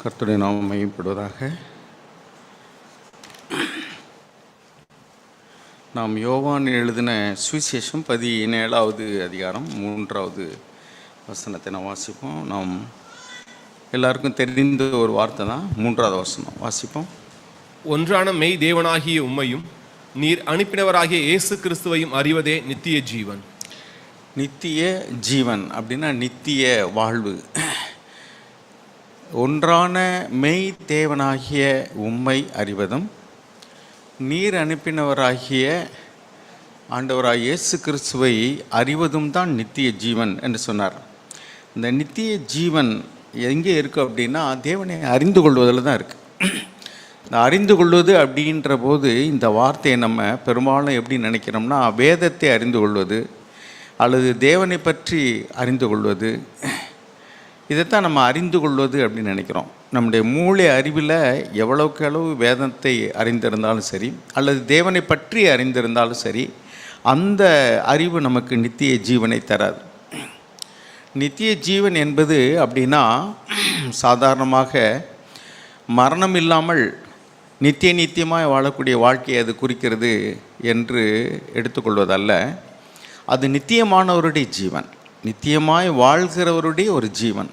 கர்த்தருடைய நாமம் மகிமைப்படுவதாக. நாம் யோவான் எழுதின சுவிசேஷம் 17வது அதிகாரம் 3வது வசனத்தை நாம் வாசிப்போம். நாம் எல்லாருக்கும் தெரிந்த ஒரு வார்த்தை தான் 3வது வசனம். வாசிப்போம். ஒன்றான மெய் தேவனாகிய உம்மையும் நீர் அனுப்பினவராகிய இயேசு கிறிஸ்துவையும் அறிவதே நித்திய ஜீவன். நித்திய ஜீவன் அப்படின்னா நித்திய வாழ்வு. ஒன்றான மெய் தேவனாகிய உம்மை அறிவதும் நீர் அனுப்பினவராகிய ஆண்டவராகிய இயேசு கிறிஸ்துவை அறிவதும் தான் நித்திய ஜீவன் என்று சொன்னார். இந்த நித்திய ஜீவன் எங்கே இருக்குது அப்படின்னா தேவனை அறிந்து கொள்வதில் தான் இருக்குது. இந்த அறிந்து கொள்வது அப்படின்ற போது இந்த வார்த்தையை நம்ம பெரும்பாலும் எப்படி நினைக்கிறோம்னா வேதத்தை அறிந்து கொள்வது அல்லது தேவனை பற்றி அறிந்து கொள்வது, இதைத்தான் நம்ம அறிந்து கொள்வது அப்படின்னு நினைக்கிறோம். நம்முடைய மூளை அறிவில் எவ்வளவுக்கு அளவு வேதத்தை அறிந்திருந்தாலும் சரி அல்லது தேவனை பற்றி அறிந்திருந்தாலும் சரி, அந்த அறிவு நமக்கு நித்திய ஜீவனை தராது. நித்திய ஜீவன் என்பது அப்படின்னா சாதாரணமாக மரணம் இல்லாமல் நித்தியமாக வாழக்கூடிய வாழ்க்கையை அது குறிக்கிறது என்று எடுத்துக்கொள்வதல்ல. அது நித்தியமானவருடைய ஜீவன், நித்தியமாய் வாழ்கிறவருடைய ஒரு ஜீவன்.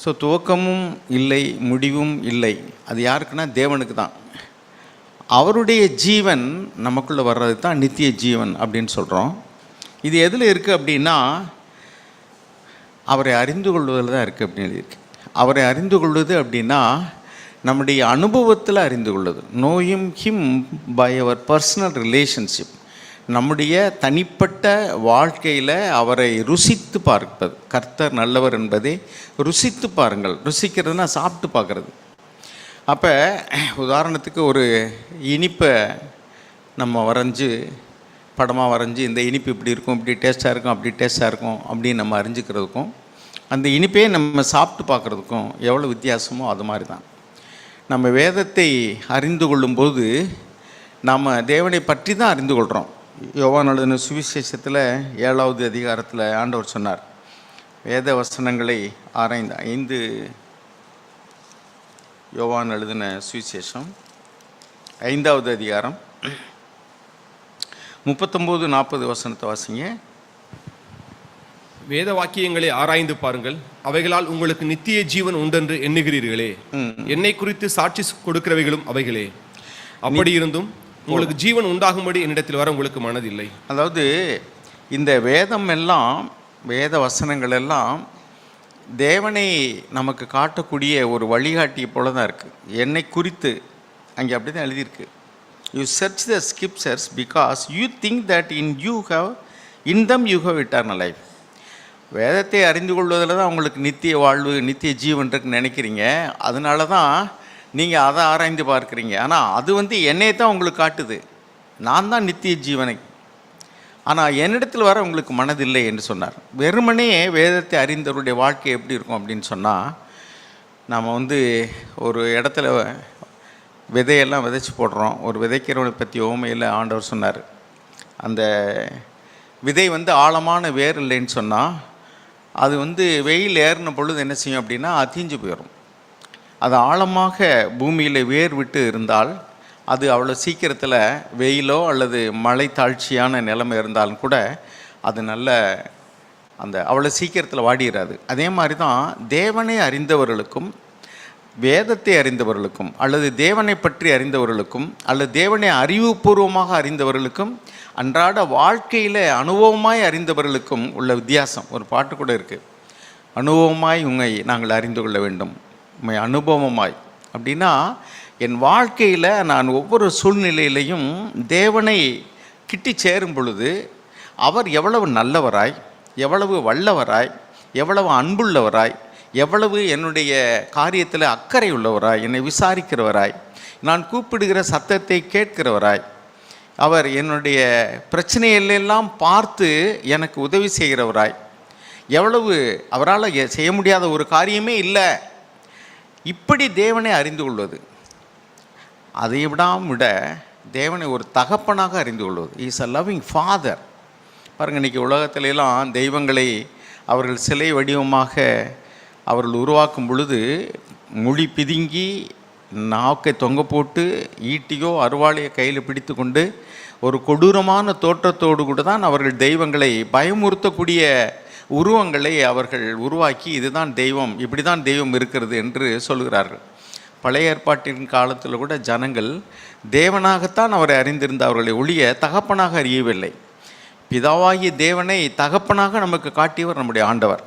ஸோ துவக்கமும் இல்லை முடிவும் இல்லை. அது யாருக்குன்னா தேவனுக்கு தான். அவருடைய ஜீவன் நமக்குள்ளே வர்றது தான் நித்திய ஜீவன் அப்படின்னு சொல்கிறோம். இது எதில் இருக்குது அப்படின்னா அவரை அறிந்து கொள்வதில் தான் இருக்குது அப்படின்னு எழுதியிருக்கு. அவரை அறிந்து கொள்வது அப்படின்னா நம்முடைய அனுபவத்தில் அறிந்து கொள்வது. Knowing him by our personal relationship. நம்முடைய தனிப்பட்ட வாழ்க்கையில் அவரை ருசித்து பார்ப்பது. கர்த்தர் நல்லவர் என்பதை ருசித்து பாருங்கள். ருசிக்கிறதுனா சாப்பிட்டு பார்க்குறது. அப்போ உதாரணத்துக்கு ஒரு இனிப்பை நம்ம வரைஞ்சி படமாக வரைஞ்சி இந்த இனிப்பு இப்படி இருக்கும், இப்படி டேஸ்ட்டாக இருக்கும், அப்படி டேஸ்ட்டாக இருக்கும் அப்படின்னு நம்ம அறிஞ்சிக்கிறதுக்கும் அந்த இனிப்பையே நம்ம சாப்பிட்டு பார்க்குறதுக்கும் எவ்வளோ வித்தியாசமோ அது மாதிரி தான். நம்ம வேதத்தை அறிந்து கொள்ளும்போது நம்ம தேவனை பற்றி தான் அறிந்து கொள்கிறோம். யோவான் எழுதின சுவிசேஷத்தில் 7வது அதிகாரத்தில் ஆண்டவர் சொன்னார், வேத வசனங்களை ஆராய்ந்த 5. யோவான் எழுதின சுவிசேஷம் 5வது அதிகாரம் 39-40 வசனத்தை வாசிங்க. வேத வாக்கியங்களை ஆராய்ந்து பாருங்கள், அவைகளால் உங்களுக்கு நித்திய ஜீவன் உண்டென்று எண்ணுகிறீர்களே. என்னை குறித்து சாட்சி கொடுக்கிறவைகளும் அவைகளே. அப்படி இருந்தும் உங்களுக்கு ஜீவன் உண்டாகும்படி என்னிடத்தில் வர உங்களுக்கு மனதில்லை. அதாவது இந்த வேதம் எல்லாம், வேத வசனங்கள் எல்லாம் தேவனை நமக்கு காட்டக்கூடிய ஒரு வழிகாட்டியை போல தான் இருக்குது. என்னை குறித்து அங்கே அப்படி தான் எழுதியிருக்கு. You search the scriptures because you think that in them you have eternal life. வேதத்தை அறிந்து கொள்வதில் தான் உங்களுக்கு நித்திய வாழ்வு, நித்திய ஜீவன் இருக்குன்னு நினைக்கிறீங்க. அதனால தான் நீங்கள் அதை ஆராய்ந்து பார்க்குறீங்க. ஆனால் அது என்னையை தான் உங்களுக்கு காட்டுது. நான் தான் நித்திய ஜீவனை, ஆனால் என்னிடத்தில் வர உங்களுக்கு மனதில்லை என்று சொன்னார். வெறுமனே வேதத்தை அறிந்தவருடைய வாழ்க்கை எப்படி இருக்கும் அப்படின்னு சொன்னால், நாம் ஒரு இடத்துல விதையெல்லாம் விதைச்சி போடுறோம். ஒரு விதைக்கிறவனை பற்றி ஓமையில் ஆண்டவர் சொன்னார். அந்த விதை ஆழமான வேர் இல்லைன்னு சொன்னால் அது வெயில் ஏறின பொழுது என்ன செய்யும் அப்படின்னா தீஞ்சு போயிடும். அது ஆழமாக பூமியில் வேர் விட்டு இருந்தால் அது அவ்வளோ சீக்கிரத்தில் வெயிலோ அல்லது மழை தாழ்ச்சியான நிலைமை இருந்தாலும் கூட அது நல்ல அவ்வளோ சீக்கிரத்தில் வாடிடாது. அதே மாதிரி தான் தேவனை அறிந்தவர்களுக்கும் வேதத்தை அறிந்தவர்களுக்கும் அல்லது தேவனை பற்றி அறிந்தவர்களுக்கும் அல்லது தேவனை அறிவுபூர்வமாக அறிந்தவர்களுக்கும் அன்றாட வாழ்க்கையில் அனுபவமாய் அறிந்தவர்களுக்கும் உள்ள வித்தியாசம். ஒரு பாட்டு கூட இருக்குது, அனுபவமாய் உங்களை நாங்கள் அறிந்து கொள்ள வேண்டும், உண்மை அனுபவமாய். அப்படின்னா என் வாழ்க்கையில் நான் ஒவ்வொரு சூழ்நிலையிலையும் தேவனை கிட்டி சேரும் பொழுது அவர் எவ்வளவு நல்லவராய், எவ்வளவு வல்லவராய், எவ்வளவு அன்புள்ளவராய், எவ்வளவு என்னுடைய காரியத்தில் அக்கறை உள்ளவராய், என்னை விசாரிக்கிறவராய், நான் கூப்பிடுகிற சத்தத்தை கேட்கிறவராய், அவர் என்னுடைய பிரச்சனைகளெல்லாம் பார்த்து எனக்கு உதவி செய்கிறவராய், எவ்வளவு அவரால் செய்ய முடியாத ஒரு காரியமே இல்லை, இப்படி தேவனை அறிந்து கொள்வது. அதை விட தேவனை ஒரு தகப்பனாக அறிந்து கொள்வது. Is a loving father. பாருங்கள், இன்றைக்கி உலகத்திலெல்லாம் தெய்வங்களை அவர்கள் சிலை வடிவமாக அவர்கள் உருவாக்கும் பொழுது மொழி பிதுங்கி நாக்கை தொங்க போட்டு ஈட்டியோ அருவாளையை கையில் பிடித்து கொண்டு ஒரு கொடூரமான தோற்றத்தோடு கூட தான் அவர்கள் தெய்வங்களை பயமுறுத்தக்கூடிய உருவங்களை அவர்கள் உருவாக்கி இதுதான் தெய்வம், இப்படி தான் தெய்வம் இருக்கிறது என்று சொல்கிறார்கள். பழைய ஏற்பாட்டின் காலத்தில் கூட ஜனங்கள் தேவனாகத்தான் அவரை அறிந்திருந்தார்களை ஒழிய தகப்பனாக அறியவில்லை. பிதாவாகிய தேவனை தகப்பனாக நமக்கு காட்டியவர் நம்முடைய ஆண்டவர்.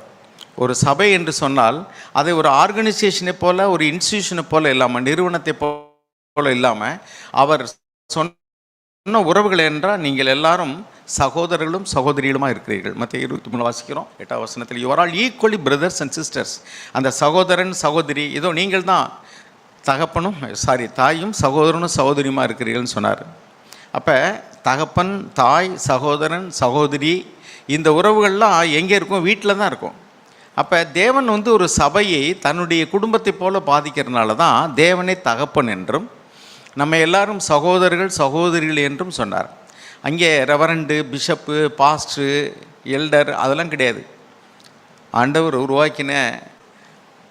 ஒரு சபை என்று சொன்னால் அதை ஒரு ஆர்கனைசேஷனை போல, ஒரு இன்ஸ்டிடியூஷனை போல இல்லாமல், நிறுவனத்தை போல இல்லாமல், அவர் சொன்ன உறவுகள் என்றால் நீங்கள் எல்லாரும் சகோதரர்களும் சகோதரிகளுமாக இருக்கிறீர்கள். மத்திய 23 வாசிக்கிறோம் 8ஆம் வசனத்தில், you are all equally brothers and sisters. அந்த சகோதரன் சகோதரி, இதோ நீங்கள் தான் தாயும் சகோதரனும் சகோதரியுமா இருக்கிறீர்கள்னு சொன்னார். அப்போ தகப்பன், தாய், சகோதரன், சகோதரி, இந்த உறவுகள்லாம் எங்கே இருக்கும்? வீட்டில் தான் இருக்கும். அப்போ தேவன் ஒரு சபையை தன்னுடைய குடும்பத்தை போல பாதிக்கிறதுனால தான் தேவனை தகப்பன் என்றும் நம்ம எல்லாரும் சகோதரர்கள் சகோதரிகள் என்றும் சொன்னார். அங்கே ரெவரண்டு, பிஷப்பு, பாஸ்டரு, எல்டர் அதெல்லாம் கிடையாது. ஆண்டவர் உருவாக்கின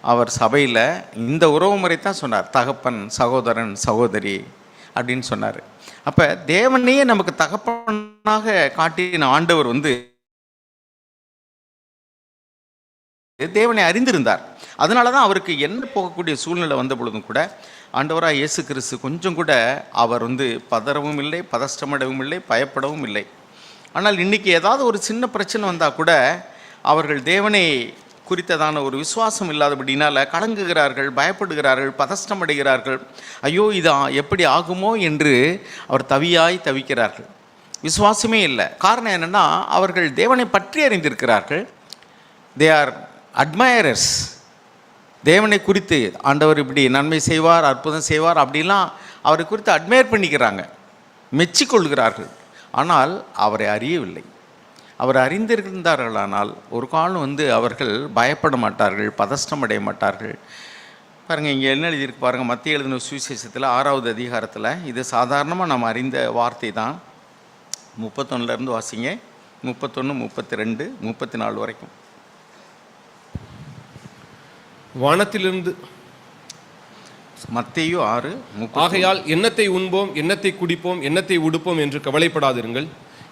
அவர் சபையில் இந்த உறவு முறை தான் சொன்னார், தகப்பன், சகோதரன், சகோதரி அப்படின்னு சொன்னார். அப்போ தேவனையே நமக்கு தகப்பனாக காட்டின ஆண்டவர் தேவனை அறிந்திருந்தார். அதனால தான் அவருக்கு என்ன போகக்கூடிய சூழ்நிலை வந்த பொழுதும் கூட ஆண்டவராக இயேசு கிறிஸ்து கொஞ்சம் கூட அவர் பதறவும் இல்லை, பதஷ்டமடவும் இல்லை, பயப்படவும் இல்லை. ஆனால் இன்றைக்கி ஏதாவது ஒரு சின்ன பிரச்சனை வந்தால் கூட அவர்கள் தேவனை குறித்ததான ஒரு விசுவாசம் இல்லாதபடினால கலங்குகிறார்கள், பயப்படுகிறார்கள், பதஷ்டமடைகிறார்கள். ஐயோ இது எப்படி ஆகுமோ என்று அவர் தவிக்கிறார்கள். விசுவாசமே இல்லை. காரணம் என்னென்னா அவர்கள் தேவனை பற்றி அறிந்திருக்கிறார்கள். They are admirers. தேவனை குறித்து ஆண்டவர் இப்படி நன்மை செய்வார், அற்புதம் செய்வார் அப்படிலாம் அவரை குறித்து அட்மையர் பண்ணிக்கிறாங்க, மெச்சிக்கொள்கிறார்கள். ஆனால் அவரை அறியவில்லை. அவர் அறிந்திருந்தார்களானால் ஒரு காலம் அவர்கள் பயப்பட மாட்டார்கள், பதஷ்டம் அடைய மாட்டார்கள். பாருங்கள், இங்கே என்ன எழுதியிருக்கு பாருங்கள், மத்திய எழுதின சுவிசேஷத்தில் 6வது அதிகாரத்தில். இது சாதாரணமாக நம்ம அறிந்த வார்த்தை தான். 31 வாசிங்க, 31, 32, 34 வரைக்கும். வானத்திலிருந்து மத்தேயு 6, ஆகையால் எண்ணத்தை உண்போம், எண்ணத்தை குடிப்போம், எண்ணத்தை உடுப்போம் என்று கவலைப்படாதிருங்கள்.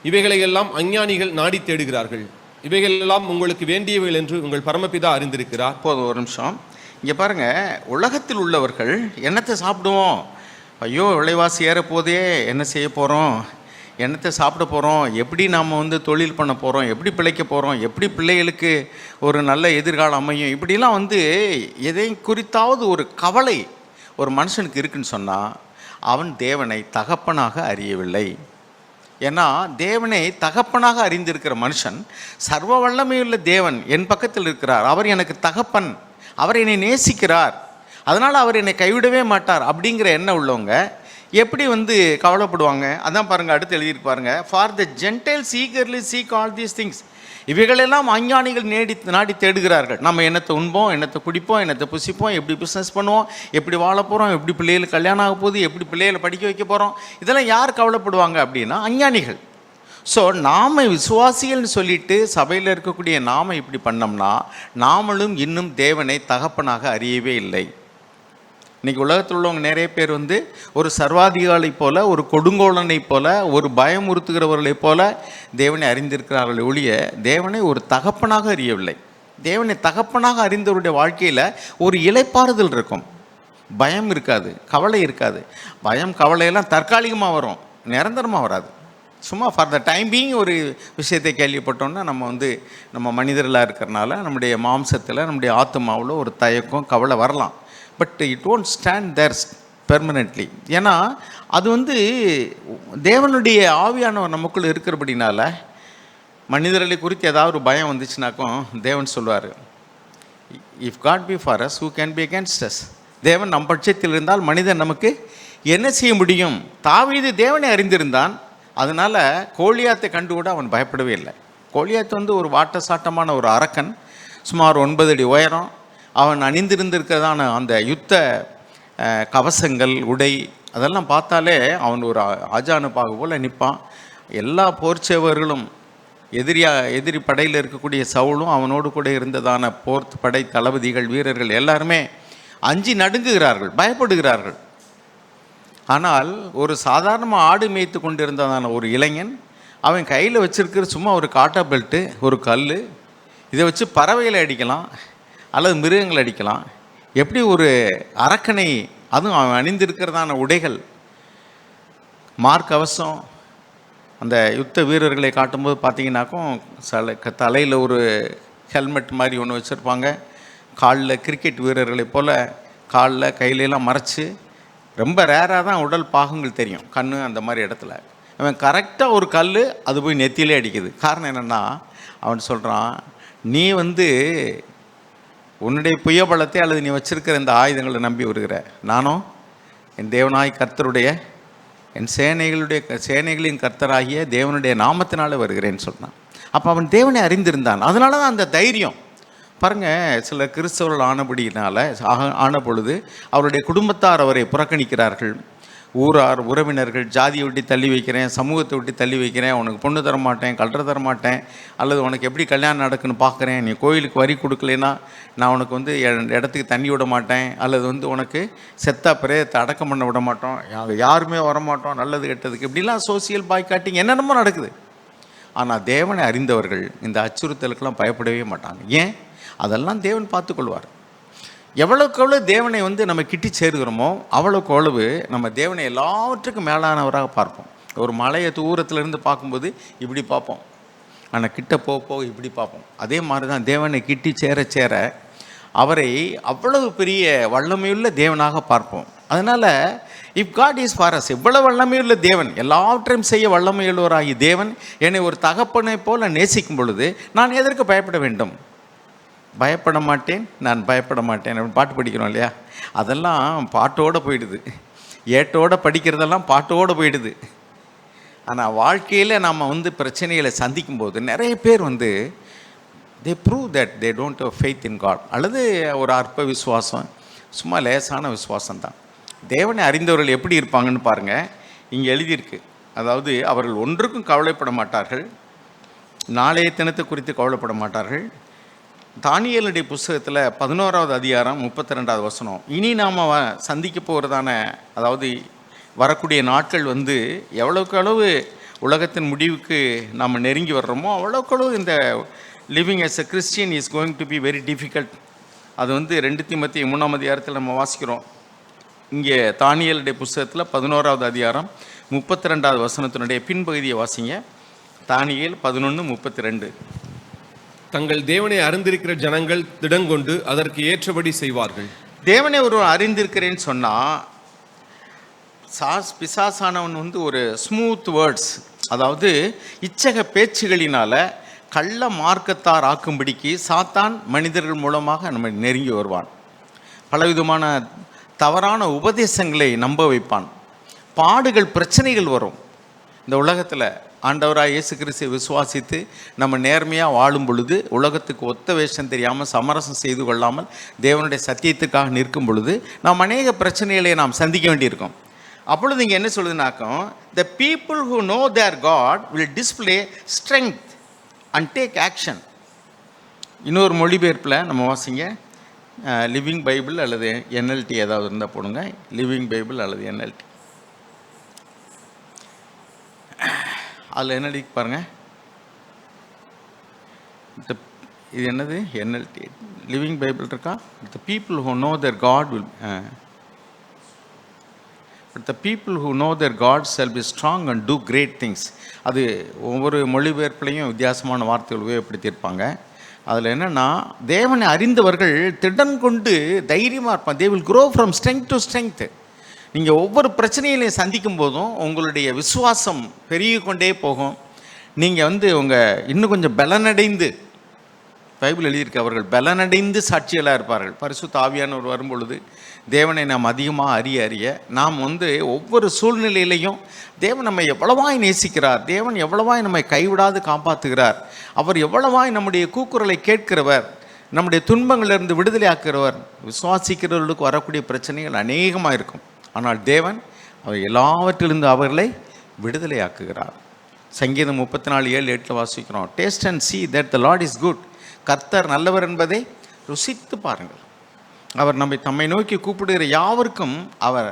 இவைகளையெல்லாம் அஞ்ஞானிகள் நாடி தேடுகிறார்கள். இவைகளெல்லாம் உங்களுக்கு வேண்டியவைகள் என்று உங்கள் பரமபிதா அறிந்திருக்கிறார். போதும், ஒரு நிமிஷம். இங்கே பாருங்கள், உலகத்தில் உள்ளவர்கள் என்னத்தை சாப்பிடுவோம், ஐயோ விலைவாசி ஏறப்போதே, என்ன செய்ய போகிறோம், என்னத்தை சாப்பிட போகிறோம், எப்படி நாம் தொழில் பண்ண போகிறோம், எப்படி பிழைக்க போகிறோம், எப்படி பிள்ளைகளுக்கு ஒரு நல்ல எதிர்காலம் அமையும், இப்படிலாம் எதை குறித்தாவது ஒரு கவலை ஒரு மனுஷனுக்கு இருக்குன்னு சொன்னால் அவன் தேவனை தகப்பனாக அறியவில்லை. ஏன்னா தேவனை தகப்பனாக அறிந்திருக்கிற மனுஷன், சர்வ வல்லமையுள்ள தேவன் என் பக்கத்தில் இருக்கிறார், அவர் எனக்கு தகப்பன், அவர் என்னை நேசிக்கிறார், அதனால் அவர் என்னை கைவிடவே மாட்டார் அப்படிங்கிற எண்ணம் உள்ளவங்க எப்படி கவலைப்படுவாங்க? அதான் பாருங்கள், அடுத்து எழுதியிருக்கு பாருங்கள், for the gentiles eagerly seek all these things. இவைகளெல்லாம் அஞ்ஞானிகள் நாடி தேடுகிறார்கள். நம்ம என்னத்தை உண்போம், என்னத்தை குடிப்போம், என்னத்தை புசிப்போம், எப்படி பிஸ்னஸ் பண்ணுவோம், எப்படி வாழ போகிறோம், எப்படி பிள்ளைகளுக்கு கல்யாணம் ஆக போகுது, எப்படி பிள்ளைகளை படிக்க வைக்க போகிறோம், இதெல்லாம் யார் கவலைப்படுவாங்க அப்படின்னா அஞ்ஞானிகள். ஸோ நாம் விசுவாசிகள்னு சொல்லிட்டு சபையில் இருக்கக்கூடிய நாம் இப்படி பண்ணோம்னா நாமளும் இன்னும் தேவனை தகப்பனாக அறியவே இல்லை. இன்றைக்கி உலகத்தில் உள்ளவங்க நிறைய பேர் ஒரு சர்வாதிகாரி போல, ஒரு கொடுங்கோலனை போல, ஒரு பயமுறுத்துகிறவர்களை போல தேவனை அறிந்திருக்கிறார்கள் ஒழிய தேவனை ஒரு தகப்பனாக அறியவில்லை. தேவனை தகப்பனாக அறிந்தவருடைய வாழ்க்கையில் ஒரு இளைப்பாறுதல் இருக்கும், பயம் இருக்காது, கவலை இருக்காது. பயம் கவலையெல்லாம் தற்காலிகமாக வரும், நிரந்தரமாக வராது. சும்மா ஃபார் த டைம் பீயிங் ஒரு விஷயத்தை கேள்விப்பட்டோன்னா நம்ம மனிதர்களாக இருக்கிறனால நம்முடைய மாம்சத்தில், நம்முடைய ஆத்மாவில் ஒரு தயக்கம், கவலை வரலாம். But it won't stand there permanently. ஏன்னா அது தேவனுடைய ஆவியானவர் நமக்குள்ளே இருக்கிறபடினால மனிதர்களை குறித்து ஏதாவது ஒரு பயம் வந்துச்சுனாக்கும் தேவன் சொல்வார், if God be for us who can be against us. தேவன் நம் பட்சத்தில் இருந்தால் மனிதன் நமக்கு என்ன செய்ய முடியும்? தாவீது தேவனை அறிந்திருந்தான், அதனால் கோலியாத்தை கண்டு கூட அவன் பயப்படவே இல்லை. கோலியாத்து ஒரு வாட்டசாட்டமான ஒரு அரக்கன், சுமார் 9 அடி உயரம். அவன் அணிந்திருந்திருக்கிறதான அந்த யுத்த கவசங்கள், உடை, அதெல்லாம் பார்த்தாலே அவன் ஒரு ஆஜானுபாகு போல் நிற்பான். எல்லா போர்ச்சேவர்களும், எதிரி படையில் இருக்கக்கூடிய சவுலும் அவனோடு கூட இருந்ததான போர் படை தளபதிகள், வீரர்கள் எல்லாருமே அஞ்சி நடுங்குகிறார்கள், பயப்படுகிறார்கள். ஆனால் ஒரு சாதாரணமாக ஆடு மேய்த்து கொண்டிருந்ததான ஒரு இளைஞன், அவன் கையில் வச்சிருக்கிற சும்மா ஒரு காட்டா பெல்ட்டு, ஒரு கல், இதை வச்சு பறவைகளை அடிக்கலாம் அல்லது மிருகங்களை அடிக்கலாம். எப்படி ஒரு அரக்கனை, அதுவும் அவன் அணிந்திருக்கிறதான உடைகள், மார்க்கவசம், அந்த யுத்த வீரர்களை காட்டும்போது பார்த்தீங்கன்னாக்கும் தலையில் ஒரு ஹெல்மெட் மாதிரி ஒன்று வச்சுருப்பாங்க. காலில் கிரிக்கெட் வீரர்களை போல் காலில் கையிலெல்லாம் மறைச்சி, ரொம்ப ரேராக தான் உடல் பாகங்கள் தெரியும், கண் அந்த மாதிரி இடத்துல. அவன் கரெக்டாக ஒரு கல் அது போய் நெத்தியிலே அடிக்குது. காரணம் என்னென்னா, அவன் சொல்கிறான், நீ உன்னுடைய புயபலத்தை அல்லது நீ வச்சிருக்கிற இந்த ஆயுதங்களை நம்பி வருகிற, நானும் என் தேவனாய் கர்த்தருடைய, என் சேனைகளின் கர்த்தராகிய தேவனுடைய நாமத்தினால வருகிறேன்னு சொன்னான். அப்போ அவன் தேவனை அறிந்திருந்தான். அதனால தான் அந்த தைரியம். பாருங்கள், சில கிறிஸ்தவர்கள் ஆன பொழுது அவருடைய குடும்பத்தார் அவரை புறக்கணிக்கிறார்கள். ஊரார், உறவினர்கள், ஜாதியை விட்டு தள்ளி வைக்கிறேன், சமூகத்தை விட்டு தள்ளி வைக்கிறேன், உனக்கு பொண்ணு தரமாட்டேன், கல்ற தரமாட்டேன், அல்லது உனக்கு எப்படி கல்யாணம் நடக்குன்னு பார்க்குறேன், நீ கோயிலுக்கு வரி கொடுக்கலைன்னா நான் உனக்கு இடத்துக்கு தண்ணி விட மாட்டேன், அல்லது உனக்கு செத்தா பிரேதத்தை அடக்கம் பண்ண விட மாட்டோம், யாருமே வரமாட்டோம், நல்லது கெட்டதுக்கு, இப்படிலாம் சோசியல் பாய்காட்டிங் என்னென்னமோ நடக்குது. ஆனால் தேவனை அறிந்தவர்கள் இந்த அச்சுறுத்தலுக்கெல்லாம் பயப்படவே மாட்டாங்க. ஏன்? அதெல்லாம் தேவன் பார்த்துக்கொள்வார். எவ்வளோக்கு எவ்வளோ தேவனை நம்ம கிட்டி சேருகிறோமோ அவ்வளோக்கு அவ்வளவு நம்ம தேவனை எல்லாவற்றுக்கும் மேலானவராக பார்ப்போம். ஒரு மலையை தூரத்துலேருந்து பார்க்கும்போது இப்படி பார்ப்போம், ஆனால் கிட்ட போக இப்படி பார்ப்போம். அதே மாதிரி தான் தேவனை கிட்டி சேர அவரை அவ்வளவு பெரிய வல்லமையுள்ள தேவனாக பார்ப்போம். அதனால் if God is for us, இவ்வளவு வல்லமையுள்ள தேவன், எல்லாவற்றையும் செய்ய வல்லமையுள்ளவராகி தேவன் என்னை ஒரு தகப்பனை போல நேசிக்கும் பொழுது நான் எதற்கு பயப்பட வேண்டும்? பயப்பட மாட்டேன், நான் பயப்பட மாட்டேன் அப்படின்னு பாட்டு படிக்கிறோம் இல்லையா? அதெல்லாம் பாட்டோடு போயிடுது. ஏட்டோடு படிக்கிறதெல்லாம் பாட்டோடு போயிடுது. ஆனால் வாழ்க்கையில் நாம் பிரச்சனைகளை சந்திக்கும்போது நிறைய பேர் they prove that they don't have faith in God. அல்லது ஒரு அற்ப விசுவாசம், சும்மா லேசான விசுவாசம் தான். தேவனை அறிந்தவர்கள் எப்படி இருப்பாங்கன்னு பாருங்கள். இங்கே எழுதியிருக்கு, அதாவது அவர்கள் ஒன்றுக்கும் கவலைப்பட மாட்டார்கள், நாளைய தினத்தை குறித்து கவலைப்பட மாட்டார்கள். தானியேலுடைய புஸ்தகத்தில் 11வது அதிகாரம் 32வது வசனம், இனி நாம் சந்திக்க போகிறதான, அதாவது வரக்கூடிய நாட்கள் எவ்வளோக்கு அளவு உலகத்தின் முடிவுக்கு நாம் நெருங்கி வர்றோமோ அவ்வளோக்கு அளவு இந்த living as a Christian is going to be very difficult. அது 2 தீமோத்தேயு 3ஆம் அதிகாரத்தில் நம்ம வாசிக்கிறோம். இங்கே தானியேலுடைய புஸ்தகத்தில் 11வது அதிகாரம் 32வது வசனத்தினுடைய பின்பகுதியை வாசிங்க. தானியேல் 11:32. தங்கள் தேவனை அறிந்திருக்கிற ஜனங்கள் திடங்கொண்டு அதற்கு ஏற்றபடி செய்வார்கள். தேவனை ஒருவர் அறிந்திருக்கிறேன்னு சொன்னால், பிசாசானவன் ஒரு ஸ்மூத் வேர்ட்ஸ், அதாவது இச்சக பேச்சுகளினால் கள்ள மார்க்கத்தார் ஆக்கும்படிக்கு சாத்தான் மனிதர்கள் மூலமாக நம்ம நெருங்கி வருவான். பலவிதமான தவறான உபதேசங்களை நம்ப வைப்பான். பாடுகள், பிரச்சனைகள் வரும். இந்த உலகத்தில் ஆண்டவராக இயேசு கிறிஸ்துவை விசுவாசித்து நம்ம நேர்மையாக வாழும் பொழுது, உலகத்துக்கு ஒத்த வேஷம் தெரியாமல் சமரசம் செய்து கொள்ளாமல் தேவனுடைய சத்தியத்துக்காக நிற்கும் பொழுது நாம் அநேக பிரச்சனைகளை நாம் சந்திக்க வேண்டியிருக்கோம். அப்பொழுது இங்கே என்ன சொல்லுதுனாக்கும், the people who know their God will display strength and take action. இன்னொரு மொழிபெயர்ப்பில் நம்ம வாசிங்க, லிவிங் பைபிள் அல்லது என்எல்டி ஏதாவது இருந்தால் போடுங்க. லிவிங் பைபிள் அல்லது என்எல்டி, அதில் என்ன எழுதி பாருங்கள். இது என்னது? என்எல்டி லிவிங் பைபிள் இருக்கா? The people who know their God will but the people who know their God shall be strong and do great things. அது ஒவ்வொரு மொழிபெயர்ப்புலையும் வித்தியாசமான வார்த்தைகள் உபயோகப்படுத்தியிருப்பாங்க. அதில் என்னென்னா, தேவனை அறிந்தவர்கள் திடன் கொண்டு தைரியமாக இருப்பான். தே will grow from strength to strength. நீங்கள் ஒவ்வொரு பிரச்சனைகளையும் சந்திக்கும் போதும் உங்களுடைய விசுவாசம் பெருகி கொண்டே போகும். நீங்கள் இன்னும் கொஞ்சம் பலனடைந்து, பைபிள் எழுதியிருக்கு, அவர்கள் பலனடைந்து சாட்சிகளாக இருப்பார்கள். பரிசுத்த ஆவியானவர் வரும்பொழுது தேவனை நாம் அதிகமாக அறிய நாம் ஒவ்வொரு சூழ்நிலையிலையும் தேவன் நம்மை எவ்வளவாய் நேசிக்கிறார், தேவன் எவ்வளவாய் நம்மை கைவிடாது காப்பாற்றுகிறார், அவர் எவ்வளவாய் நம்முடைய கூக்குரலை கேட்கிறவர், நம்முடைய துன்பங்களிலிருந்து விடுதலை ஆக்குகிறவர். விசுவாசிக்கிறவர்களுக்கு வரக்கூடிய பிரச்சனைகள் அநேகமாக இருக்கும். ஆனால் தேவன் அவர் எல்லாவற்றிலிருந்து அவர்களை விடுதலை ஆக்குகிறார். சங்கீதம் 34:7-8 வாசிக்கிறோம். Taste and see that the Lord is good. கர்த்தர் நல்லவர் என்பதை ருசித்து பாருங்கள். அவர் தம்மை நோக்கி கூப்பிடுகிற யாவருக்கும் அவர்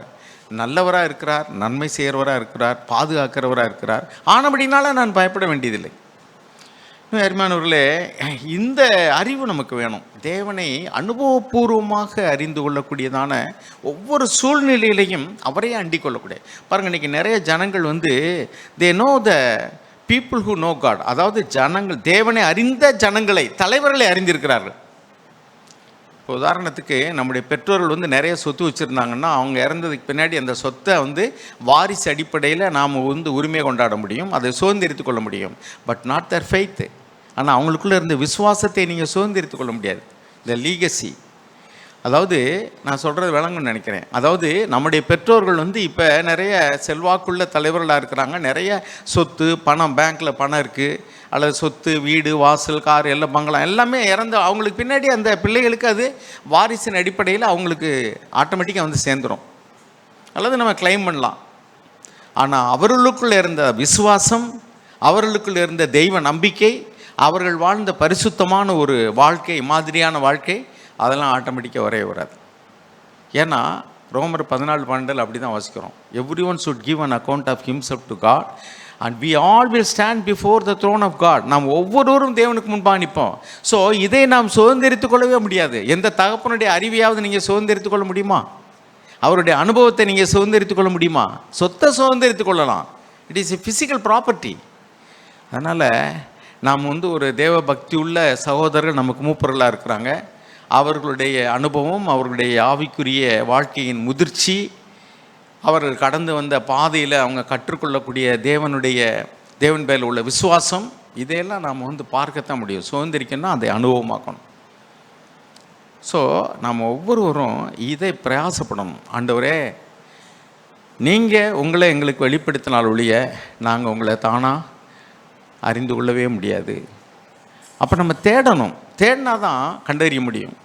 நல்லவராக இருக்கிறார், நன்மை செய்கிறவராக இருக்கிறார், பாதுகாக்கிறவராக இருக்கிறார். ஆனபடினால நான் பயப்பட வேண்டியதில்லை. அருமையானவர்களே, இந்த அறிவு நமக்கு வேணும். தேவனை அனுபவபூர்வமாக அறிந்து கொள்ளக்கூடியதான ஒவ்வொரு சூழ்நிலையிலையும் அவரையே அண்டிக் கொள்ளக்கூடிய. பாருங்கள், இன்றைக்கி நிறைய ஜனங்கள் they know the people who know God. அதாவது ஜனங்கள், தேவனை அறிந்த ஜனங்களை, தலைவர்களை அறிந்திருக்கிறார்கள். இப்போ உதாரணத்துக்கு நம்முடைய பெற்றோர்கள் நிறைய சொத்து வச்சுருந்தாங்கன்னா, அவங்க இறந்ததுக்கு பின்னாடி அந்த சொத்தை வாரிசு அடிப்படையில் நாம் உரிமை கொண்டாட முடியும், அதை சுதந்திரித்து கொள்ள முடியும். But not their faith. ஆனால் அவங்களுக்குள்ளே இருந்த விசுவாசத்தை நீங்கள் சுதந்திரித்து கொள்ள முடியாது. இந்த லீகசி, அதாவது நான் சொல்கிறது விளங்குன்னு நினைக்கிறேன். அதாவது நம்முடைய பெற்றோர்கள் இப்போ நிறைய செல்வாக்குள்ள தலைவர்களாக இருக்கிறாங்க. நிறைய சொத்து, பணம், பேங்க்கில் பணம் இருக்குது, அல்லது சொத்து, வீடு, வாசல், கார், எல்லாம் பங்களா எல்லாமே இறந்து அவங்களுக்கு பின்னாடி அந்த பிள்ளைகளுக்கு அது வாரிசின் அடிப்படையில் அவங்களுக்கு ஆட்டோமேட்டிக்காக சேர்ந்துடும், அல்லது நம்ம கிளைம் பண்ணலாம். ஆனால் அவர்களுக்குள்ளே இருந்த விசுவாசம், அவர்களுக்குள்ளே இருந்த தெய்வ நம்பிக்கை, அவர்கள் வாழ்ந்த பரிசுத்தமான ஒரு வாழ்க்கை, மாதிரியான வாழ்க்கை, அதெல்லாம் ஆட்டோமேட்டிக்காக வரவே வராது. ஏன்னா ரோமர் 14:12 அப்படி தான் வாசிக்கிறோம். Every one should give an account of himself to God and we all will stand before the throne of God. நாம் ஒவ்வொருவரும் தேவனுக்கு முன்பாக நிற்போம். ஸோ இதை நாம் சுதந்திரித்து கொள்ளவே முடியாது. எந்த தகப்பனுடைய அறிவையாவது நீங்கள் சுதந்திரித்து கொள்ள முடியுமா? அவருடைய அனுபவத்தை நீங்கள் சுதந்திரித்து கொள்ள முடியுமா? சொத்தை சுதந்திரித்து கொள்ளலாம். It is a physical property. அதனால் நாம் ஒரு தேவ பக்தி உள்ள சகோதரர்கள் நமக்கு மூப்பர்களாக இருக்கிறாங்க. அவர்களுடைய அனுபவம், அவர்களுடைய ஆவிக்குரிய வாழ்க்கையின் முதிர்ச்சி, அவர்கள் கடந்து வந்த பாதையில் அவங்க கற்றுக்கொள்ளக்கூடிய தேவன் பேரில் உள்ள விசுவாசம், இதையெல்லாம் நாம் பார்க்கத்தான் முடியும். சுதந்திரிக்கணும்னா அதை அனுபவமாக்கணும். ஸோ நாம் ஒவ்வொருவரும் இதை பிரயாசப்படணும். ஆண்டவரே, நீங்கள் உங்களை எங்களுக்கு வெளிப்படுத்தினால் ஒழிய நாங்கள் உங்களை தானாக அறிந்து கொள்ளவே முடியாது. அப்போ நம்ம தேடணும். தேடினா தான் கண்டறிய முடியும்.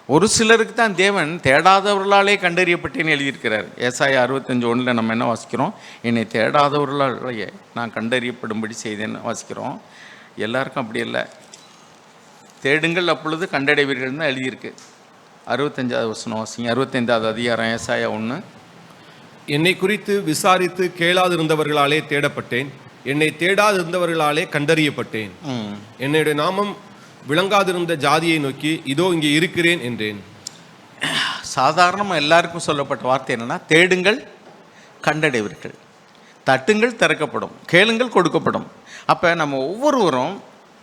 ஒரு சிலருக்கு தான் தேவன் தேடாதவர்களாலே கண்டறியப்பட்டேன்னு எழுதியிருக்கிறார். ஏசாயா 65:1 நம்ம என்ன வாசிக்கிறோம்? என்னை தேடாதவர்களாலேயே நான் கண்டறியப்படும்படி செய்தேன்னு வாசிக்கிறோம். எல்லாருக்கும் அப்படி இல்லை. தேடுங்கள் அப்பொழுது கண்டடைவீர்கள் தான் எழுதியிருக்கு. 65வது வசனம் வாசிங்க. 65வது அதிகாரம் ஏசாயா 1. என்னை குறித்து விசாரித்து கேளாதிருந்தவர்களாலே தேடப்பட்டேன், என்னை தேடாதிருந்தவர்களாலே கண்டறியப்பட்டேன். என்னுடைய நாமம் விளங்காதிருந்த ஜாதியை நோக்கி இதோ இங்கே இருக்கிறேன் என்றேன். சாதாரணமாக எல்லாருக்கும் சொல்லப்பட்ட வார்த்தை என்னென்னா, தேடுங்கள் கண்டடைவீர்கள், தட்டுங்கள் திறக்கப்படும், கேளுங்கள் கொடுக்கப்படும். அப்போ நம்ம ஒவ்வொருவரும்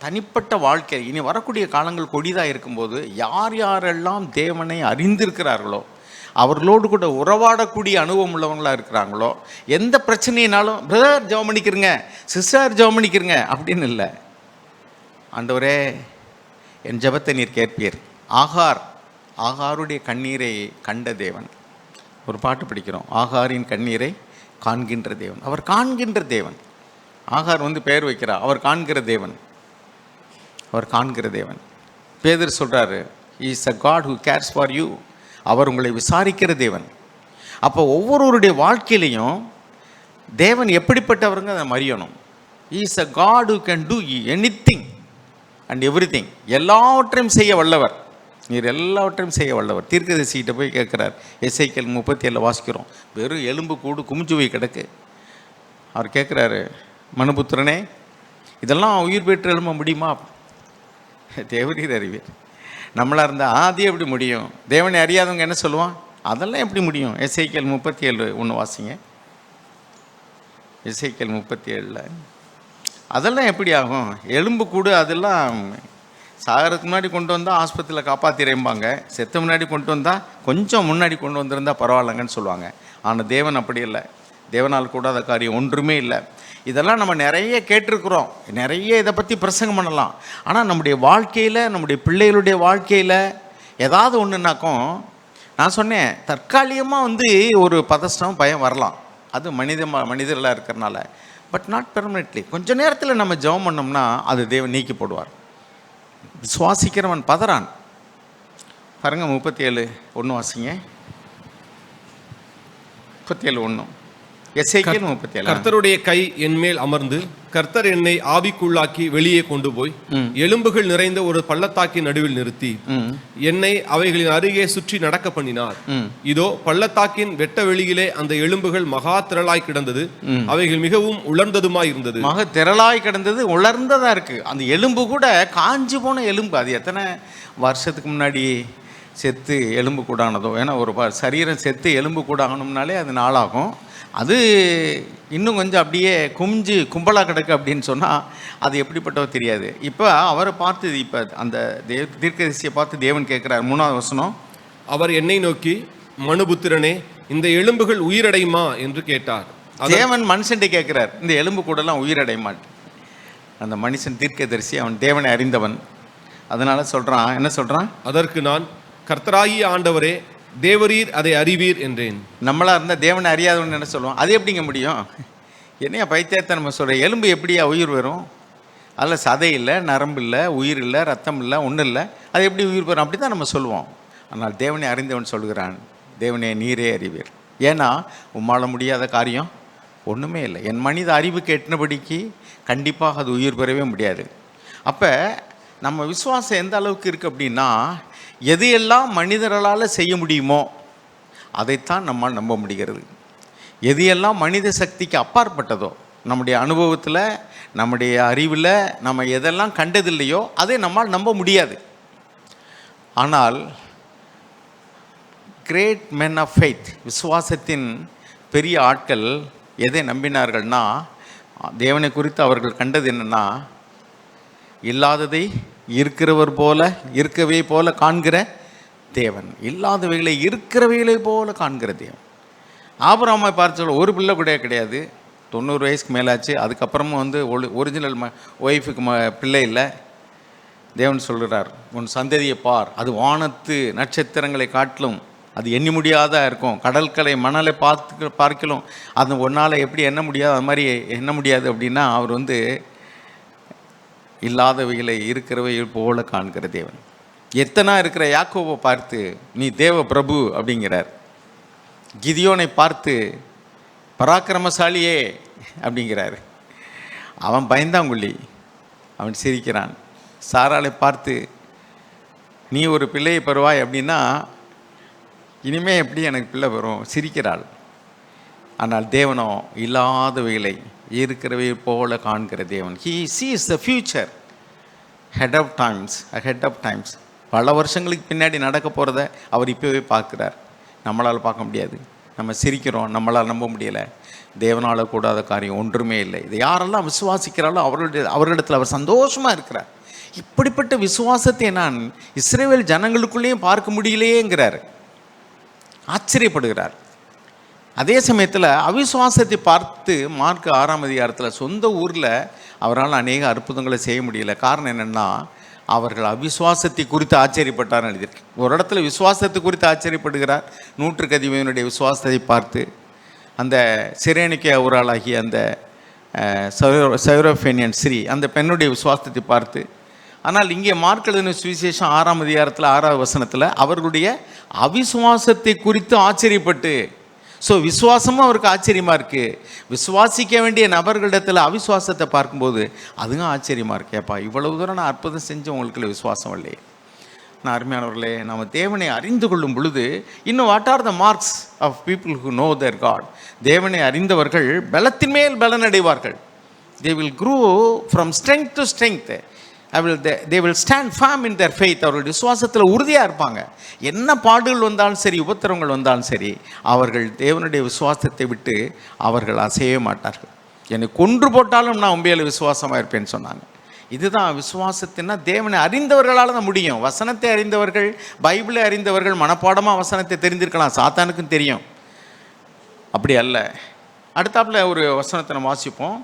தனிப்பட்ட வாழ்க்கை, இனி வரக்கூடிய காலங்கள் கொடிதாக இருக்கும்போது யார் யாரெல்லாம் தேவனை அறிந்திருக்கிறார்களோ, அவர்களோடு கூட உறவாடக்கூடிய அனுபவம் உள்ளவங்களாக இருக்கிறாங்களோ, எந்த பிரச்சனையினாலும் பிரதர் ஜெபம் பண்ணிக்கிறங்க, சிஸ்டர் ஜெபம் பண்ணிக்கிறங்க அப்படின்னு இல்லை. ஆண்டவரே, என் ஜெபத்தை நீர் கேட்பீர். ஆகாருடைய கண்ணீரை கண்ட தேவன். ஒரு பாட்டு படிக்கிறோம், ஆகாரின் கண்ணீரை காண்கின்ற தேவன். அவர் காண்கின்ற தேவன். ஆகார் பெயர் வைக்கிறார், அவர் காண்கிற தேவன். அவர் காண்கிற தேவன். பேதுரு சொல்கிறாரு, is a God who cares for you. அவர் உங்களை விசாரிக்கிற தேவன். அப்போ ஒவ்வொருவருடைய வாழ்க்கையிலையும் தேவன் எப்படிப்பட்டவருங்க அதை அறியணும். Is a God who can do anything and everything. எல்லாவற்றையும் செய்ய வல்லவர். நீர் எல்லாவற்றையும் செய்ய வல்லவர். தீர்க்கதரிசிகிட்ட போய் கேட்குறார். எசேக்கியேல் 37 வாசிக்கிறோம். வெறும் எலும்பு கூடு குமிஞ்சு போய் கிடக்கு. அவர் கேட்குறாரு, மனுபுத்திரனே, இதெல்லாம் உயிர் பெற்று எழும்ப முடியுமா? தேவரீர் அறிவீர். நம்மளாக இருந்தால் அது எப்படி முடியும்? தேவனை அறியாதவங்க என்ன சொல்லுவான்? அதெல்லாம் எப்படி முடியும்? எசேக்கியேல் 37:1 வாசிங்க. எசேக்கியேல் 37 அதெல்லாம் எப்படி ஆகும்? எலும்பு கூடு அதெல்லாம் சாகிறதுக்கு முன்னாடி கொண்டு வந்தால் ஆஸ்பத்திரியில் காப்பாற்றிடும்பாங்க. செத்த முன்னாடி கொண்டு வந்தால் கொஞ்சம் முன்னாடி கொண்டு வந்திருந்தால் பரவாயில்லங்கன்னு சொல்லுவாங்க. ஆனால் தேவன் அப்படி இல்லை. தேவனால் கூடாத காரியம் ஒன்றுமே இல்லை. இதெல்லாம் நம்ம நிறைய கேட்டிருக்கிறோம், நிறைய இதை பற்றி பிரசங்கம் பண்ணலாம். ஆனால் நம்முடைய வாழ்க்கையில், நம்முடைய பிள்ளைகளுடைய வாழ்க்கையில் ஏதாவது ஒன்றுனாக்கும், நான் சொன்னேன், தற்காலிகமாக ஒரு பதஷ்டம், பயம் வரலாம். அது மனிதர்களாக இருக்கிறனால. But not permanently. கொஞ்ச நேரத்தில் நம்ம ஜெபம் பண்ணோம்னா அது தேவன் நீக்கி போடுவார். சுவாசிக்கிறவன் பதறான். பாருங்க, 37:1 வாசிங்க. 37:1. எசேக்கியேல் 37. கர்த்தருடைய கை என் மேல் அமர்ந்து கர்த்தர் என்னை ஆவிக்குள்ளாக்கி வெளியே கொண்டு போய் எலும்புகள் நிறைந்த ஒரு பள்ளத்தாக்கின் நடுவில் நிறுத்தி என்னை அவைகளின் அருகே சுற்றி நடக்க பண்ணினார். இதோ பள்ளத்தாக்கின் வெட்ட வெளியிலே அந்த எலும்புகள் மகா திரளாய் கிடந்தது, அவைகள் மிகவும் உலர்ந்ததுமாய் இருந்தது. மகா திரளாய் கிடந்தது, உலர்ந்ததா இருக்கு. அந்த எலும்பு கூட காஞ்சி போன எலும்பு. அது எத்தனை வருஷத்துக்கு முன்னாடி செத்து எலும்பு கூடானதோ. ஏன்னா ஒரு சரீரம் செத்து எலும்பு கூடாகணும்னாலே அது நாளாகும். அது இன்னும் கொஞ்சம் அப்படியே கும்பலாக கிடக்கு அப்படின்னு சொன்னால் அது எப்படிப்பட்டோ தெரியாது. இப்போ அவரை பார்த்து, இப்போ அந்த தீர்க்கதரிசியை பார்த்து தேவன் கேட்குறார். 3வது வசனம், அவர் என்னை நோக்கி மனுபுத்திரனே இந்த எலும்புகள் உயிரடையுமா என்று கேட்டார். தேவன் மனுஷன்ட்ட கேட்குறார், இந்த எலும்பு கூடலாம் உயிரடையுமாட்டு. அந்த மனுஷன் தீர்க்கதரிசி, அவன் தேவனை அறிந்தவன். அதனால சொல்கிறான், என்ன சொல்கிறான்? அதற்கு நான், கர்த்தராகிய ஆண்டவரே, தேவரீர் அதை அறிவீர் என்றேன். நம்மளா இருந்தால் தேவனை அறியாதவன் என்ன சொல்லுவோம்? அது எப்படிங்க முடியும்? என்னையா பைத்தியத்தை நம்ம சொல்கிறோம்? எலும்பு எப்படியா உயிர் வரும்? அதில் சதை இல்லை, நரம்பு இல்லை, உயிர் இல்லை, ரத்தம் இல்லை, ஒன்றும் இல்லை, அது எப்படி உயிர் வரும்? அப்படி தான் நம்ம சொல்லுவோம். ஆனால் தேவனை அறிந்தவன் சொல்கிறான், தேவனே நீரே அறிவீர். ஏன்னா உம்மால முடியாத காரியம் ஒன்றுமே இல்லை. என் மனித அறிவுக்கு எட்டினபடிக்கு கண்டிப்பாக அது உயிர் பெறவே முடியாது. அப்போ நம்ம விசுவாசம் எந்த அளவுக்கு இருக்குது அப்படின்னா, எது எல்லாம் மனிதர்களால் செய்ய முடியுமோ அதைத்தான் நம்மால் நம்ப முடிகிறது. எது எல்லாம் மனித சக்திக்கு அப்பாற்பட்டதோ, நம்முடைய அனுபவத்தில், நம்முடைய அறிவில் நம்ம எதெல்லாம் கண்டதில்லையோ அதை நம்மால் நம்ப முடியாது. ஆனால் கிரேட் மென் ஆஃப் ஃபெய்த், விசுவாசத்தின் பெரிய ஆட்கள் எதை நம்பினார்கள்னா, தேவனை குறித்து அவர்கள் கண்டது என்னென்னா, இல்லாததை இருக்கிறவர் போல, இருக்கவே போல காண்கிற தேவன், இல்லாதவைகளை இருக்கிறவைகளை போல காண்கிற தேவன். ஆபிரகாமை பார்த்து சொல்ல, ஒரு பிள்ளை கூட கிடையாது, 90 வயசுக்கு மேலாச்சு, அதுக்கப்புறமும் வந்து ஒரிஜினல் ஒய்ஃபுக்கு பிள்ளை இல்லை. தேவன் சொல்கிறார், உன் சந்ததியை பார், அது வானத்து நட்சத்திரங்களை காட்டிலும் அது எண்ணி முடியாதா இருக்கும், கடற்கரை மணலை பார்க்கலாம், அது ஒன்றால் எப்படி எண்ண முடியாது, அது மாதிரி எண்ண முடியாது. அப்படின்னா அவர் வந்து இல்லாதவைகளை இருக்கிறவை போல காண்கிற தேவன். எத்தனை இருக்கிற யாக்கோபை பார்த்து நீ தேவ பிரபு அப்படிங்கிறார். கிதியோனை பார்த்து பராக்கிரமசாலியே அப்படிங்கிறார். அவன் பயந்தாங்குள்ளி, அவன் சிரிக்கிறான். சாராளை பார்த்து நீ ஒரு பிள்ளையை பெறுவாய் அப்படின்னா, இனிமே எப்படி எனக்கு பிள்ளை வரும், சிரிக்கிறாள். ஆனால் தேவனோ இல்லாதவைகளை இருக்கிறவை போல காண்கிற தேவன். He sees the future ahead of times. பல வருஷங்களுக்கு பின்னாடி நடக்க போகிறத அவர் இப்போவே பார்க்குறார். நம்மளால் பார்க்க முடியாது, நம்ம சிரிக்கிறோம், நம்மளால் நம்ப முடியலை. தேவனால் கூடாத காரியம் ஒன்றுமே இல்லை. இதை யாரெல்லாம் விசுவாசிக்கிறாளோ அவர்களிடத்தில் அவர் சந்தோஷமாக இருக்கிறார். இப்படிப்பட்ட விசுவாசத்தை நான் இஸ்ரவேல் ஜனங்களுக்குள்ளேயும் பார்க்க முடியலையேங்கிறார், ஆச்சரியப்படுகிறார். அதே சமயத்தில் அவிசுவாசத்தை பார்த்து மார்க் 6ஆம் அதிகாரத்தில் சொந்த ஊரில் அவரால் அநேக அற்புதங்களை செய்ய முடியல. காரணம் என்னென்னா, அவர்கள் அவிசுவாசத்தை குறித்து ஆச்சரியப்பட்டார்னு எழுதியிருக்கு. ஒரு இடத்துல விசுவாசத்தை குறித்து ஆச்சரியப்படுகிறார். 100க்கு அதிபதியினுடைய விசுவாசத்தை பார்த்து, அந்த சிரேனிக்கே ஊராளாகிய அந்த சைரோஃபேனியன் ஸ்ரீ அந்த பெண்ணுடைய விசுவாசத்தை பார்த்து. ஆனால் இங்கே மார்க் எழுதின சுவிசேஷம் 6ஆம் அதிகாரத்தில் 6வது வசனத்தில் அவர்களுடைய அவிசுவாசத்தை குறித்து ஆச்சரியப்பட்டு. ஸோ விசுவாசமும் அவருக்கு ஆச்சரியமாக இருக்குது. விசுவாசிக்க வேண்டிய நபர்களிடத்தில் அவிசுவாசத்தை பார்க்கும்போது அதுவும் ஆச்சரியமாக இருக்கு. ஏப்பா, இவ்வளவு தூரம் நான் அற்புதம் செஞ்சு உங்களுக்குள்ள விசுவாசம் இல்லையே. நான் அருமையானவர்களே, நம்ம தேவனை அறிந்து கொள்ளும் பொழுது இன்னும் what are the marks of people who know their God? தேவனை அறிந்தவர்கள் பலத்தின் மேல் பலன் அடைவார்கள். They will grow from strength to strength. they will stand firm in their faith. அவர்கள் விசுவாசத்தில் உறுதியாக இருப்பாங்க. என்ன பாடுகள் வந்தாலும் சரி, உபத்திரவங்கள் வந்தாலும் சரி, அவர்கள் தேவனுடைய விசுவாசத்தை விட்டு அவர்கள் அசையவே மாட்டார்கள். என்னை கொன்று போட்டாலும் நான் உண்மையில விசுவாசமாக இருப்பேன்னு சொன்னாங்க. இதுதான் விசுவாசத்தின்னா தேவனை அறிந்தவர்களால் தான் முடியும். வசனத்தை அறிந்தவர்கள், பைபிளை அறிந்தவர்கள் மனப்பாடமாக வசனத்தை தெரிந்திருக்கலாம், சாத்தானுக்கும் தெரியும். அப்படி அல்ல. அடுத்தாப்புல ஒரு வசனத்தை நம்ம வாசிப்போம்.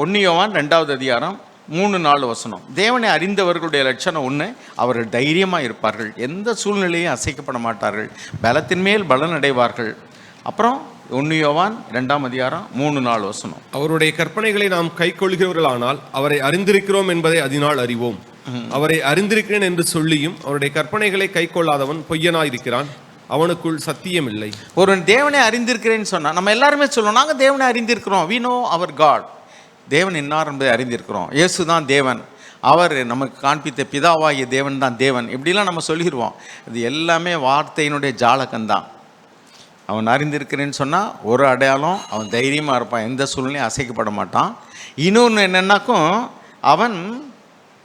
1 யோவான் 2வது அதிகாரம் 3-4 வசனம். தேவனை அறிந்தவர்களுடைய லட்சணம் ஒன்று, அவர்கள் தைரியமாக இருப்பார்கள், எந்த சூழ்நிலையும் அசைக்கப்பட மாட்டார்கள், பலத்தின் மேல் பலன் அடைவார்கள். அப்புறம் 1 யோவான் 2ஆம் அதிகாரம் 3-4 வசனம். அவருடைய கற்பனைகளை நாம் கை கொள்கிறவர்களானால் அவரை அறிந்திருக்கிறோம் என்பதை அதனால் அறிவோம். அவரை அறிந்திருக்கிறேன் என்று சொல்லியும் அவருடைய கற்பனைகளை கை கொள்ளாதவன் பொய்யனாயிருக்கிறான், அவனுக்குள் சத்தியம் இல்லை. ஒருவன் தேவனை அறிந்திருக்கிறேன்னு சொன்னா நம்ம எல்லாருமே சொல்லுவோம், நாங்கள் தேவனை அறிந்திருக்கிறோம், we know our God. தேவன் இன்னார் என்பதை அறிந்திருக்கிறோம், இயேசு தான் தேவன், அவர் நமக்கு காண்பித்த பிதாவாகிய தேவன் தான் தேவன், இப்படிலாம் நம்ம சொல்லிடுவோம். இது எல்லாமே வார்த்தையினுடைய ஜாலகம்தான். அவன் அறிந்திருக்கிறேன்னு சொன்னால் ஒரு அடையாளம், அவன் தைரியமாக இருப்பான், எந்த சூழ்நிலையும் அசைக்கப்பட மாட்டான். இன்னொன்று என்னென்னாக்கும் அவன்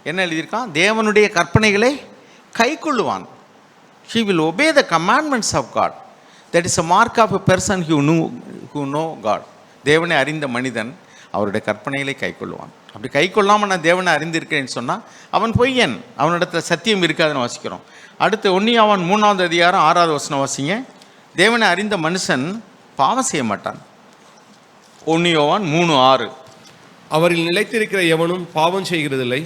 என்ன எழுதியிருக்கான், தேவனுடைய கற்பனைகளை கை கொள்ளுவான். He will obey the commandments of God. That is a mark of a person who know God. தேவனை அறிந்த மனிதன் அவருடைய கற்பனைகளை கை கொள்ளுவான். அப்படி கை கொள்ளாமல் நான் தேவனை அறிந்திருக்கிறேன்னு சொன்னால் அவன் பொய்யன், அவனிடத்தில் சத்தியம் இருக்காதுன்னு வாசிக்கிறோம். அடுத்து 1 யோவான் 3ஆம் அதிகாரம் 6ஆவது வசனம் வாசிங்க. தேவனை அறிந்த மனுஷன் பாவம் செய்ய மாட்டான். 1 யோவான் 3:6. அவரில் நிலைத்திருக்கிற எவனும் பாவம் செய்கிறதில்லை,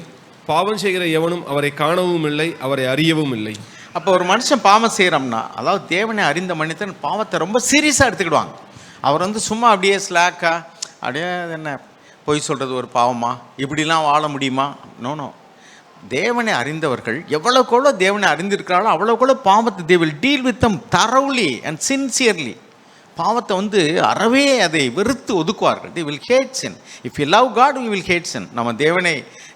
பாவம் செய்கிற எவனும் அவரை காணவும் இல்லை, அவரை அறியவும் இல்லை. அப்போ ஒரு மனுஷன் பாவம் செய்கிறோம்னா, அதாவது தேவனை அறிந்த மனிதன் பாவத்தை ரொம்ப சீரியஸாக எடுத்துக்கிடுவாங்க. அவர் சும்மா அப்படியே ஸ்லாக்காக அப்படியே என்ன பொய் சொல்கிறது ஒரு பாவமா, இப்படிலாம் வாழ முடியுமா? நோ. தேவனை அறிந்தவர்கள் எவ்வளோக்கெவ்வளோ தேவனை அறிந்திருக்கிறாளோ அவ்வளோக்கெவ்வளோ பாவத்தை they will deal with them thoroughly and sincerely. பாவத்தை அறவே அதை வெறுத்து ஒதுக்குவார்கள். they will hate sin. if you love God you will hate sin. நம்ம தேவனை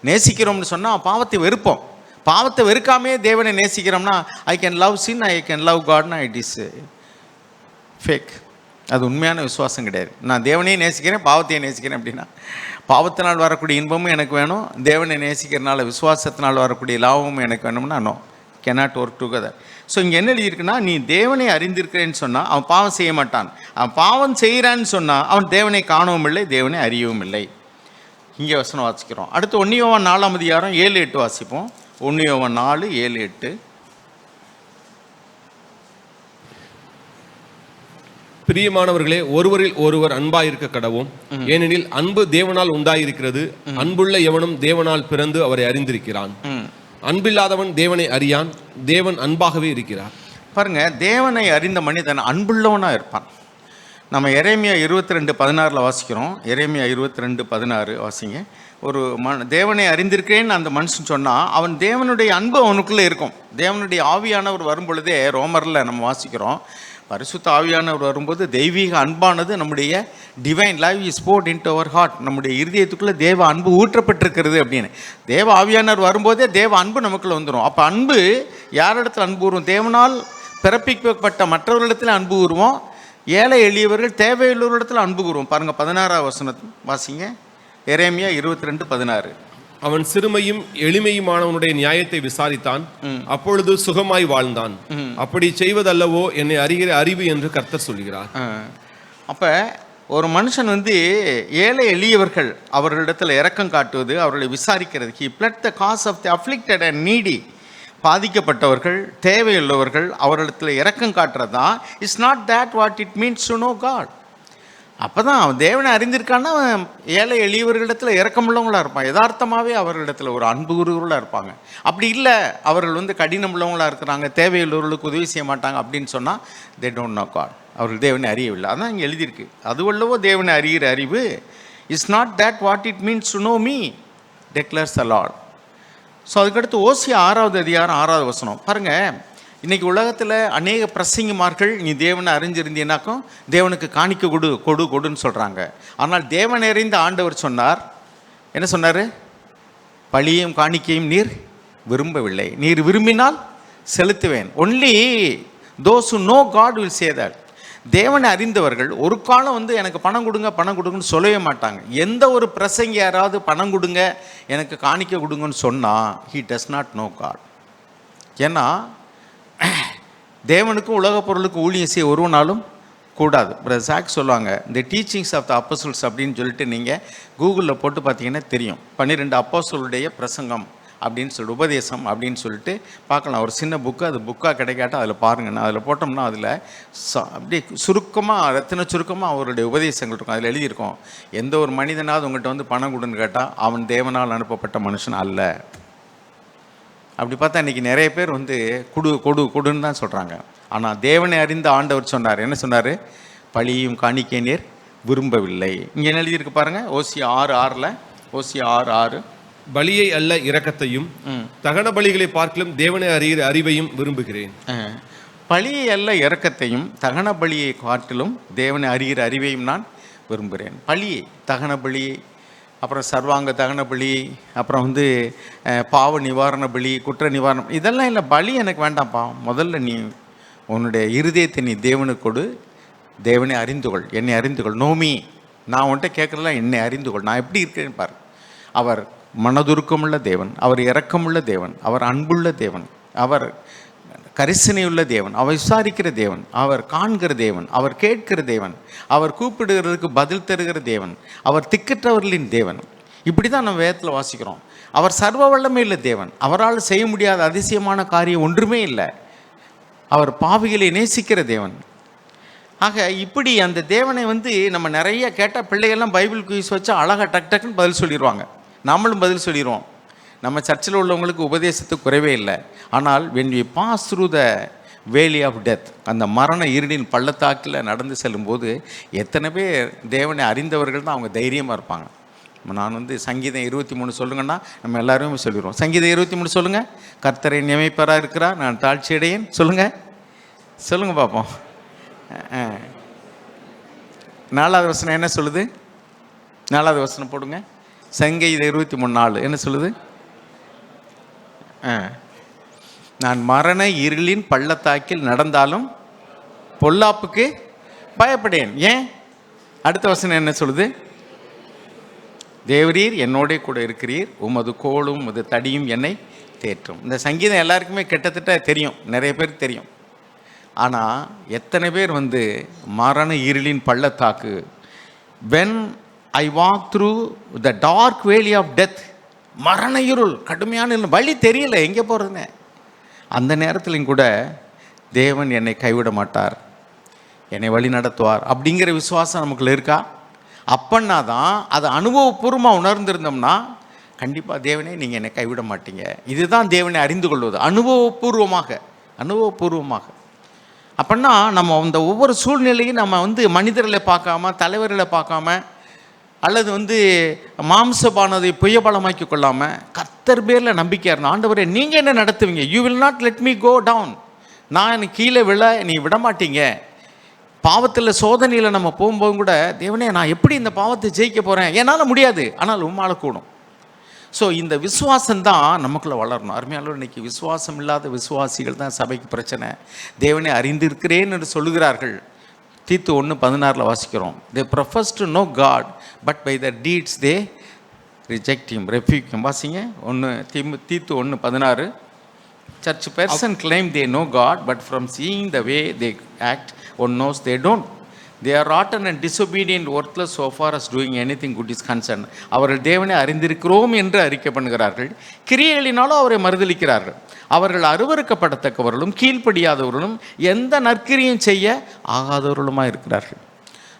நேசிக்கிறோம்னு சொன்னால் பாவத்தை வெறுப்போம். பாவத்தை வெறுக்காமே தேவனை நேசிக்கிறோம்னா I can love sin, I can love காட்னா இட் இஸ் ஃபேக். அது உண்மையான விசுவாசம் கிடையாது. நான் தேவனையும் நேசிக்கிறேன், பாவத்தையும் நேசிக்கிறேன் அப்படின்னா பாவத்தினால் வரக்கூடிய இன்பமும் எனக்கு வேணும், தேவனை நேசிக்கிறனால விசுவாசத்தினால் வரக்கூடிய லாபமும் எனக்கு வேணும்னா no, cannot work together. So இங்கே என்ன எழுதியிருக்குன்னா, நீ தேவனை அறிந்திருக்கிறேன்னு சொன்னால் அவன் பாவம் செய்ய மாட்டான், அவன் பாவம் செய்கிறான்னு சொன்னால் அவன் தேவனை காணவும் இல்லை, தேவனை அறியவும் இல்லை. இங்கே வசனம் வாசிக்கிறோம். அடுத்து 1 யோவான் 4ஆம் அதிகாரம் 7-8 வாசிப்போம். 1 யோவான் 4:7-8. பிரியமானவர்களே, ஒருவரில் ஒருவர் அன்பாயிருக்க கடவோம், ஏனெனில் அன்பு தேவனால் உண்டாயிருக்கிறது, அன்புள்ள எவனும் தேவனால் பிறந்து அவரை அறிந்திருக்கிறான். அன்பில்லாதவன் தேவனை அறியான், தேவன் அன்பாகவே இருக்கிறார். பாருங்க, தேவனை அறிந்த மனிதன் அன்புள்ளவனா இருப்பான். நம்ம எரேமியா 22:16 வாசிக்கிறோம். எரேமியா 22:16 வாசிங்க. ஒரு தேவனை அறிந்திருக்கிறேன்னு அந்த மனுஷன் சொன்னால் அவன் தேவனுடைய அன்பு அவனுக்குள்ளே இருக்கும். தேவனுடைய ஆவியானவர் வரும் பொழுதே ரோமரில் நம்ம வாசிக்கிறோம், பரிசுத்த ஆவியானவர் வரும்போது தெய்வீக அன்பானது நம்முடைய divine live is poured into our heart, நம்முடைய இருதயத்துக்குள்ளே தேவ அன்பு ஊற்றப்பட்டிருக்கிறது அப்படின்னு. தேவ ஆவியானவர் வரும்போதே தேவ அன்பு நமக்குள்ளே வந்துடும். அப்போ அன்பு யாரிடத்தில் அன்பு கூறுவோம்? தேவனால் பிறப்பிக்கப்பட்ட மற்றவர்களிடத்தில் அன்பு கூறுவோம். ஏழை எளியவர்கள் தேவையுள்ளவரிடத்தில் அன்பு கூறுவோம். பாருங்கள் 16ஆம் வசனத்தை வாசிங்க. எரேமியா 22:16. அவன் சிறுமையும் எளிமையுமானவனுடைய நியாயத்தை விசாரித்தான், அப்பொழுது சுகமாய் வாழ்ந்தான். அப்படி செய்வதல்லவோ என்னை அறிகிற அறிவு என்று கர்த்தர் சொல்கிறார். அப்போ ஒரு மனுஷன் ஏழை எளியவர்கள் அவர்களிடத்தில் இரக்கம் காட்டுவது, அவர்களை விசாரிக்கிறது. he pled the cause of the afflicted and needy. பாதிக்கப்பட்டவர்கள் தேவையுள்ளவர்கள் அவர்களிடத்தில் இரக்கம் காட்டுறது தான். It's not that what it means to know God. அப்போ தான் அவன் தேவனை அறிந்திருக்கான்னா ஏழை எளியவர்களிடத்தில் இரக்கமுள்ளவங்களாக இருப்பான், யதார்த்தமாகவே அவர்களிடத்தில் ஒரு அன்பு குருவர்களாக இருப்பாங்க. அப்படி இல்லை, அவர்கள் கடினம் உள்ளவங்களாக இருக்கிறாங்க, தேவையுள்ளவர்களுக்கு உதவி செய்ய மாட்டாங்க அப்படின்னு சொன்னால் தே டோன்ட் நோ காட், அவர்கள் தேவனை அறியவில்லை. அதான் இங்கே எழுதியிருக்கு. அதுவல்லவோ தேவனை அறிகிற அறிவு. It's not that what it means to know me declares the Lord. So அதுக்கடுத்து ஓசியா 6ஆவது அதிகாரம் 6ஆவது வசனம் பாருங்கள். இன்றைக்கி உலகத்தில் அநேக பிரசங்கிமார்கள் நீ தேவனை அறிஞ்சிருந்தீனாக்கும் தேவனுக்கு காணிக்க கொடுன்னு சொல்கிறாங்க. ஆனால் தேவனை அறிந்த ஆண்டவர் சொன்னார், என்ன சொன்னார்? பழியும் காணிக்கையும் நீர் விரும்பவில்லை, நீர் விரும்பினால் செலுத்துவேன். Only those who know God will say that. தேவனை அறிந்தவர்கள் ஒரு காலம் எனக்கு பணம் கொடுங்கன்னு சொல்லவே மாட்டாங்க. எந்த ஒரு பிரசங்கி யாராவது பணம் கொடுங்க, எனக்கு காணிக்க கொடுங்கன்னு சொன்னால் he does not know God. ஏன்னா தேவனுக்கும் உலக பொருளுக்கும் ஊழியம் செய்ய ஒருவனாலும் கூடாது. பிரதர் சாக் சொல்லுவாங்க, இந்த டீச்சிங்ஸ் ஆஃப் த அப்போஸ்டல்ஸ் அப்படின்னு சொல்லிட்டு நீங்கள் கூகுளில் போட்டு பார்த்தீங்கன்னா தெரியும். 12 அப்போஸ்தலருடைய பிரசங்கம் அப்படின்னு சொல்லிட்டு, உபதேசம் அப்படின்னு சொல்லிட்டு பார்க்கலாம். ஒரு சின்ன புக்கு, அது புக்காக கிடைக்காட்டா அதில் பாருங்கண்ணா. அதில் போட்டோம்னா அதில் அப்படியே சுருக்கமாக ரத்தின சுருக்கமாக அவருடைய உபதேசங்கள் இருக்கும். அதில் எழுதியிருக்கோம், எந்த ஒரு மனிதனாவது உங்கள்கிட்ட பணம் கொடுன்னு கேட்டால் அவன் தேவனால் அனுப்பப்பட்ட மனுஷன் அல்ல. அப்படி பார்த்தா இன்றைக்கி நிறைய பேர் கொடுன்னு தான் சொல்கிறாங்க. ஆனால் தேவனை அறிந்த ஆண்டவர் சொன்னார், என்ன சொன்னார்? பழியும் காணிக்கை நீர் விரும்பவில்லை. இங்கே என்ன எழுதியிருக்கு பாருங்கள், ஓசியா 6:6. ஓசியா 6:6. பலியை அல்ல இரக்கத்தையும் தகன பலிகளை பார்க்கலும் தேவனை அறிகிற அறிவையும் விரும்புகிறேன். பலியை அல்ல இரக்கத்தையும் தகன பலியை காட்டிலும் தேவனை அறிகிற அறிவையும் நான் விரும்புகிறேன். பலியை, தகன பலியை, அப்புறம் சர்வாங்க தகன பலி, அப்புறம் வந்து பாவ நிவாரண பலி, குற்ற நிவாரணம், இதெல்லாம் இல்லை. பலி எனக்கு வேண்டாம்ப்பா. முதல்ல நீ உன்னுடைய இருதயத்தை நீ தேவனுக்கு கொடு. தேவனை அறிந்துகொள், என்னை அறிந்துகொள். நோமி, நான் உன்கிட்ட கேட்குறதுலாம் என்னை அறிந்துகொள், நான் எப்படி இருக்கிறேன்னு பாரு. அவர் மனதுருக்கமுள்ள தேவன், அவர் இரக்கமுள்ள தேவன், அவர் அன்புள்ள தேவன், அவர் கரிசனையுள்ள தேவன், அவர் விசாரிக்கிற தேவன், அவர் காண்கிற தேவன், அவர் கேட்கிற தேவன், அவர் கூப்பிடுகிறதுக்கு பதில் தருகிற தேவன், அவர் திக்கற்றவர்களின் தேவன். இப்படி தான் நம்ம வேதத்தில் வாசிக்கிறோம். அவர் சர்வ வல்லமையுள்ள தேவன், அவரால் செய்ய முடியாத அதிசயமான காரியம் ஒன்றுமே இல்லை. அவர் பாவிகளை நேசிக்கிற தேவன். ஆக இப்படி அந்த தேவனை வந்து நம்ம நிறைய கேட்டால் பிள்ளைகள்லாம் பைபிள் குயிஸ் வச்சா அழகாக டக் டக்குன்னு பதில் சொல்லிடுவாங்க. நம்மளும் பதில் சொல்லிடுவோம். நம்ம சர்ச்சில் உள்ளவங்களுக்கு உபதேசத்துக்கு குறைவே இல்லை. ஆனால் when we pass through the valley of death, அந்த மரண இருளின் பள்ளத்தாக்கில் நடந்து செல்லும்போது எத்தனை பேர் தேவனை அறிந்தவர்கள் தான் அவங்க தைரியமாக இருப்பாங்க. நான் வந்து சங்கீதம் 23 சொல்லுங்கன்னா நம்ம எல்லாருமே சொல்லிடுவோம். சங்கீதம் 23 சொல்லுங்கள். கர்த்தரை நியமிப்பராக இருக்கிறார், நான் தாழ்ச்சியடையேன். சொல்லுங்கள் பார்ப்போம். 4வது வசனம் என்ன சொல்லுது? 4வது வசனம் போடுங்க. சங்கீதம் 23:4 என்ன சொல்லுது? நான் மரண இருளின் பள்ளத்தாக்கில் நடந்தாலும் பொல்லாப்புக்கு பயப்படேன். ஏன்? அடுத்த வசனம் என்ன சொல்லுது? தேவரீர் என்னோட கூட இருக்கிறீர், உமது கோலும் உமது தடியும் என்னை தேற்றும். இந்த சங்கீதம் எல்லாருக்குமே கிட்டத்தட்ட தெரியும், நிறைய பேருக்கு தெரியும். ஆனால் எத்தனை பேர் வந்து மரண இருளின் பள்ளத்தாக்கு, when I walk through the dark valley of death, மரண இருள், கடுமையான வழி தெரியல எங்கே போகிறதுன்னு, அந்த நேரத்திலையும் கூட தேவன் என்னை கைவிட மாட்டார், என்னை வழி நடத்துவார் அப்படிங்கிற விசுவாசம் நமக்குள்ள இருக்கா? அப்பன்னா தான் அதை அனுபவபூர்வமாக உணர்ந்திருந்தோம்னா கண்டிப்பாக தேவனே நீங்கள் என்னை கைவிட மாட்டீங்க. இதுதான் தேவனை அறிந்து கொள்வது, அனுபவபூர்வமாக. அப்படின்னா நம்ம அந்த ஒவ்வொரு சூழ்நிலையும் நம்ம வந்து மனிதர்களை பார்க்காம, தலைவர்களை பார்க்காம, அல்லது வந்து மாம்சபானதை புயபலமாக்கி கொள்ளாமல் கர்த்தர் பேரில் நம்பிக்கையாக இருந்தோம். ஆண்டவரே நீங்கள் என்ன நடத்துவீங்க? You will not let me go down. நான் கீழே விழ நீ விட மாட்டீங்க. பாவத்தில் சோதனையில் நம்ம போகும்போது கூட தேவனே நான் எப்படி இந்த பாவத்தை ஜெயிக்க போகிறேன்? என்னால் முடியாது, ஆனால் உம்மால் கூடும். ஸோ இந்த விசுவாசம் தான் நமக்குள்ளே வளரணும். அருமையாளர், இன்றைக்கி விசுவாசம் இல்லாத விசுவாசிகள் தான் சபைக்கு பிரச்சனை. தேவனை அறிந்திருக்கிறேன் என்று சொல்லுகிறார்கள். தீத்து 1:16 வாசிக்கிறோம். They profess to know God, but by their deeds they reject him, refute him. வாசிங்க தீத்து 1:16. Church person claim they know God, but from seeing the way they act, one knows they don't. They are rotten and disobedient, worthless so far as doing anything good is concerned. அவர்கள் தேவனை அறிந்திருக்கிறோம் என்று அறிக்கை பண்ணுகிறார்கள், கிரியைகளினாலும் அவரை மறுதலிக்கிறார்கள். அவர்கள் அருவருக்கப்படத்தக்கவர்களும் கீழ்ப்படியாதவர்களும் எந்த நற்கிரியும் செய்ய ஆகாதவர்களுமாக இருக்கிறார்கள்.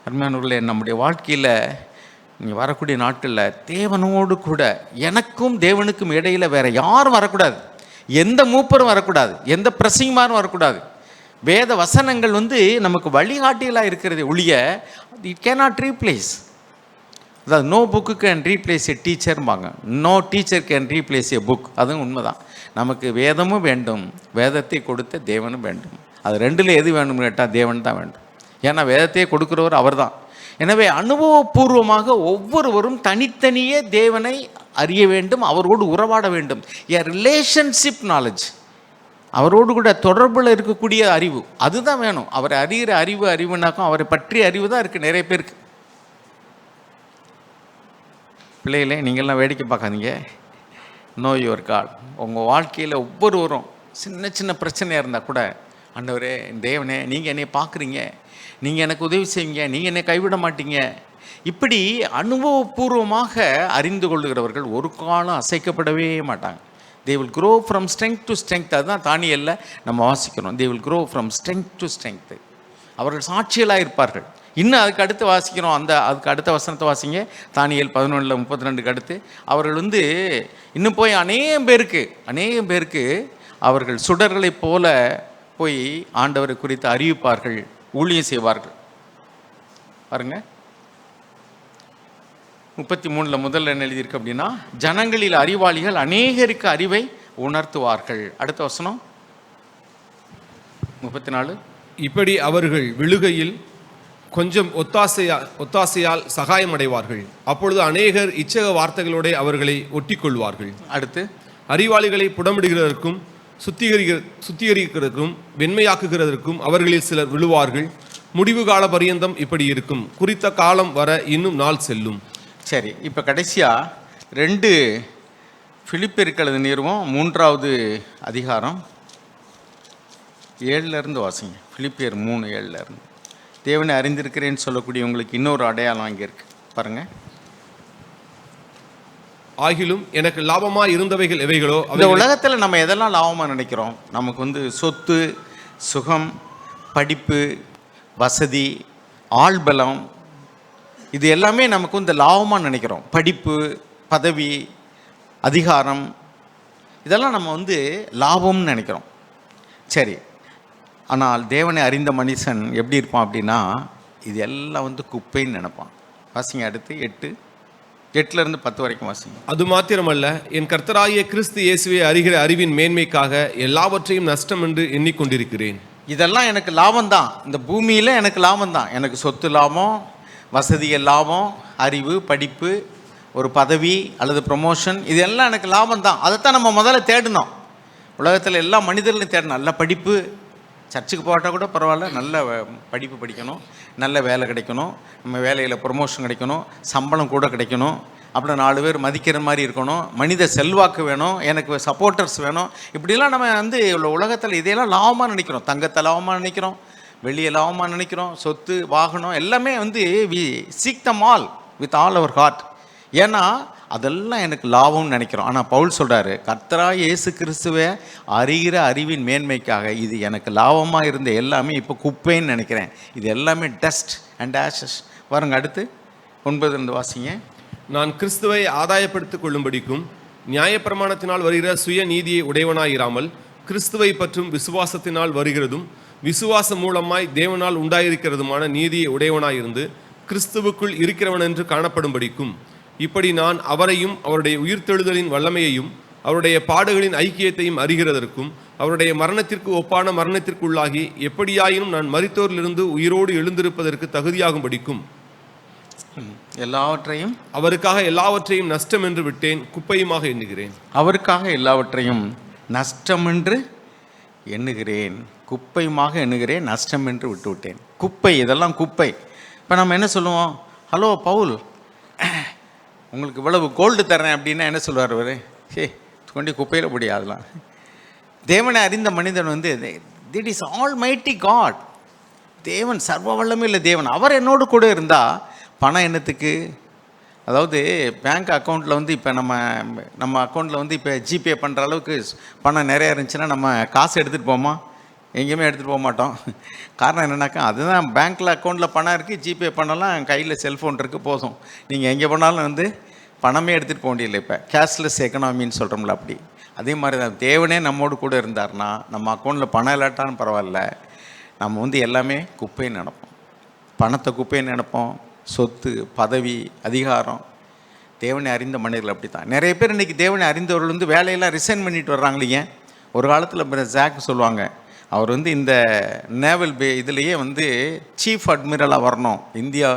அருமையானவர்களே, நம்முடைய வாழ்க்கையில் நீங்கள் வரக்கூடிய நாட்களில் தேவனோடு கூட எனக்கும் தேவனுக்கும் இடையில் வேறு யாரும் வரக்கூடாது, எந்த மூப்பரும் வரக்கூடாது, எந்த பிரசங்கமாரும் வரக்கூடாது. வேத வசனங்கள் வந்து நமக்கு வழிகாட்டிகளாக இருக்கிறது ஒழிய இட் கேனாட் ரீப்ளேஸ். அதாவது no book can replace a டீச்சர்பாங்க, no teacher can replace a book. அதுவும் உண்மைதான். நமக்கு வேதமும் வேண்டும், வேதத்தை கொடுத்த தேவனும் வேண்டும். அது ரெண்டில் எது வேணும்னு கேட்டால் தேவன் தான் வேண்டும். ஏன்னா வேதத்தையே கொடுக்குறவர் அவர் தான். எனவே அனுபவபூர்வமாக ஒவ்வொருவரும் தனித்தனியே தேவனை அறிய வேண்டும், அவரோடு உறவாட வேண்டும். எ ரிலேஷன்ஷிப் நாலேஜ், அவரோடு கூட தொடர்பில் இருக்கக்கூடிய அறிவு, அதுதான் வேணும். அவரை அறிகிற அறிவுனாக்கும் அவரை பற்றிய அறிவு தான் இருக்குது நிறைய பேருக்கு. பிள்ளைகளே, நீங்கள்லாம் வேடிக்கை பார்க்காதீங்க. Know your God. உங்கள் வாழ்க்கையில் ஒவ்வொருவரும் சின்ன சின்ன பிரச்சனையாக இருந்தால் கூட, ஆண்டவரே தேவனே நீங்கள் என்னை பார்க்குறீங்க, நீங்கள் எனக்கு உதவி செய்வீங்க, நீங்கள் என்னை கைவிட மாட்டீங்க. இப்படி அனுபவபூர்வமாக அறிந்து கொள்ளுகிறவர்கள் ஒரு காலம் அசைக்கப்படவே மாட்டாங்க. They will grow from strength to strength. அதுதான் தானியேல்ல நம்ம வாசிக்கிறோம். They will grow from strength to strength. அவர்கள் சாட்சியலாக இருப்பார்கள். இன்னும் அதுக்கு அடுத்து வாசிக்கிறோம், அதுக்கு அடுத்த வசனத்தை வாசிங்க. தானியேல் 11:32 அடுத்து அவர்கள் வந்து இன்னும் போய் அநேகம் பேருக்கு அவர்கள் சுடர்களைப் போல போய் ஆண்டவரை குறித்து அறிவிப்பார்கள், ஊழியம் செய்வார்கள். பாருங்க 33 முதல்ல என்ன எழுதியிருக்கு அப்படின்னா, ஜனங்களில் அறிவாளிகள் அநேகருக்கு அறிவை உணர்த்துவார்கள். அடுத்த வசனம் 34. இப்படி அவர்கள் விழுகையில் கொஞ்சம் ஒத்தாசையால் சகாயம் அடைவார்கள். அப்பொழுது அநேகர் இச்சக வார்த்தைகளோட அவர்களை ஒட்டிக்கொள்வார்கள். அடுத்து, அறிவாளிகளை புடமிடுகிறதற்கும் சுத்திகரிக்கிறதற்கும் வெண்மையாக்குகிறதற்கும் அவர்களில் சிலர் விழுவார்கள். முடிவு கால பரியந்தம் இப்படி இருக்கும். குறித்த காலம் வர இன்னும் நாள் செல்லும். சரி, இப்போ கடைசியாக 2 பிலிப்பியருக்கு எழுதின நிருபம் 3வது அதிகாரம் 7லேருந்து வாசிங்க. பிலிப்பியர் 3:7. தேவனை அறிந்திருக்கிறேன்னு சொல்லக்கூடியவங்களுக்கு இன்னொரு அடையாளம் அங்கே இருக்கு பாருங்க. ஆகிலும் எனக்கு லாபமா இருந்தவைகள் எவைகளோ, இந்த உலகத்தில் நம்ம எதெல்லாம் லாபமாக நினைக்கிறோம்? நமக்கு வந்து சொத்து, சுகம், படிப்பு, வசதி, ஆள்பலம், இது எல்லாமே நமக்கு இந்த லாபமாக நினைக்கிறோம். படிப்பு, பதவி, அதிகாரம், இதெல்லாம் நம்ம வந்து லாபம்னு நினைக்கிறோம். சரி, ஆனால் தேவனை அறிந்த மனுஷன் எப்படி இருப்பான் அப்படின்னா, இது எல்லாம் வந்து குப்பைன்னு நினைப்பான். வாசிங்க அடுத்து 8லேருந்து 10 வரைக்கும் வாசிங்க. அது மாத்திரமல்ல, என் கர்த்தராகிய கிறிஸ்து இயேசுவை அறிகிற அறிவின் மேன்மைக்காக எல்லாவற்றையும் நஷ்டம் என்று எண்ணிக்கொண்டிருக்கிறேன். இதெல்லாம் எனக்கு லாபம்தான். இந்த பூமியில் எனக்கு லாபம்தான். எனக்கு சொத்து லாபம், வசதிகள் லாபம், அறிவு, படிப்பு, ஒரு பதவி அல்லது ப்ரொமோஷன், இதெல்லாம் எனக்கு லாபம்தான். அதைத்தான் நம்ம முதல்ல தேடணும். உலகத்தில் எல்லா மனிதர்களையும் தேடணும். நல்ல படிப்பு, சர்ச்சுக்கு போட்டால் கூட பரவாயில்ல, நல்ல படிப்பு படிக்கணும், நல்ல வேலை கிடைக்கணும், நம்ம வேலையில் ப்ரொமோஷன் கிடைக்கணும், சம்பளம் கூட கிடைக்கணும், அப்புறம் 4 பேர் மதிக்கிற மாதிரி இருக்கணும், மனித செல்வாக்கு வேணும், எனக்கு சப்போர்ட்டர்ஸ் வேணும். இப்படிலாம் நம்ம வந்து உலகத்தில் இதையெல்லாம் லாபமாக நினைக்கிறோம். தங்கத்தை லாபமாக நினைக்கிறோம், வெளியே லாபமாக நினைக்கிறோம், சொத்து, வாகனம் எல்லாமே வந்து we seek them all with all our heart. ஏன்னா அதெல்லாம் எனக்கு லாபம்னு நினைக்கிறோம். ஆனால் பவுல் சொல்கிறாரு, கர்த்தராகிய இயேசு கிறிஸ்துவை அறிகிற அறிவின் மேன்மைக்காக இது எனக்கு லாபமாக இருந்த எல்லாமே இப்போ குப்பைன்னு நினைக்கிறேன். இது எல்லாமே டஸ்ட் அண்ட் ஆஷஸ். வருங்க அடுத்து 9 வாசிங்க. நான் கிறிஸ்துவை ஆதாயப்படுத்திக் கொள்ளும்படிக்கும் நியாயப்பிரமாணத்தினால் வருகிற சுய நீதியை உடையவனாயிராமல் கிறிஸ்துவை பற்றும் விசுவாசத்தினால் வருகிறதும் விசுவாசம் மூலமாய் தேவனால் உண்டாயிருக்கிறதுமான நீதியை உடையவனாயிருந்து கிறிஸ்துவுக்குள் இருக்கிறவன் என்று காணப்படும்படிக்கும் இப்படி நான் அவரையும் அவருடைய உயிர்த்தெழுதலின் வல்லமையையும் அவருடைய பாடுகளின் ஐக்கியத்தையும் அறிகிறதற்கும் அவருடைய மரணத்திற்கு ஒப்பான மரணத்திற்குள்ளாகி எப்படியாயினும் நான் மரித்தோரிலிருந்து உயிரோடு எழுந்திருப்பதற்கு தகுதியாகும்படிக்கும் எல்லாவற்றையும் அவருக்காக எல்லாவற்றையும் நஷ்டம் என்று விட்டேன், குப்பையுமாக எண்ணுகிறேன். அவருக்காக எல்லாவற்றையும் நஷ்டம் என்று எண்ணுகிறேன், குப்பையுமாக எண்ணுகிறேன், நஷ்டம் என்று விட்டு விட்டேன். குப்பை, இதெல்லாம் குப்பை. இப்போ நம்ம என்ன சொல்லுவோம்? ஹலோ பவுல், உங்களுக்கு இவ்வளவு கோல்டு தரேன் அப்படின்னா என்ன சொல்லுவார் அவர்? கொண்டு குப்பையில் போடியா அதெல்லாம். தேவனை அறிந்த மனிதன் வந்து திட் இஸ் ஆல் மைட்டி காட். தேவன் சர்வ வல்லமையுள்ள தேவன். அவர் என்னோடு கூட இருந்தால் பணம் என்னத்துக்கு? அதாவது பேங்க் அக்கௌண்ட்டில் வந்து இப்போ நம்ம அக்கௌண்ட்டில் வந்து இப்போ ஜிபே பண்ணுற அளவுக்கு பணம் நிறையா இருந்துச்சுன்னா நம்ம காசு எடுத்துகிட்டு போமா? எங்கேயுமே எடுத்துகிட்டு போக மாட்டோம். காரணம் என்னென்னாக்கா, அதுதான் பேங்க்கில் அக்கௌண்ட்டில் பணம் இருக்குது, ஜிபே பண்ணலாம், கையில் செல்ஃபோன் இருக்குது, போதும். நீங்கள் எங்கே போனாலும் வந்து பணமே எடுத்துகிட்டு போக முடியல. இப்போ கேஷ்லெஸ் எக்கனாமின்னு சொல்கிறோம்ல, அப்படி. அதே மாதிரி தான் தேவனே நம்மோடு கூட இருந்தார்னா நம்ம அக்கௌண்ட்டில் பணம் இல்லாட்டான்னு பரவாயில்ல, நம்ம வந்து எல்லாமே குப்பைன்னு நினைப்போம். பணத்தை குப்பைன்னு நினைப்போம், சொத்து, பதவி, அதிகாரம். தேவனை அறிந்த மனிதர்கள் அப்படி தான். நிறைய பேர் இன்றைக்கி தேவனை அறிந்தவர்கள் வந்து வேலையெல்லாம் ரிசைன் பண்ணிட்டு வர்றாங்களே. ஒரு காலத்தில் ஜாக் சொல்லுவாங்க, அவர் வந்து இந்த நேவல் இதுலேயே வந்து சீஃப் அட்மிரலாக வரணும், இந்தியா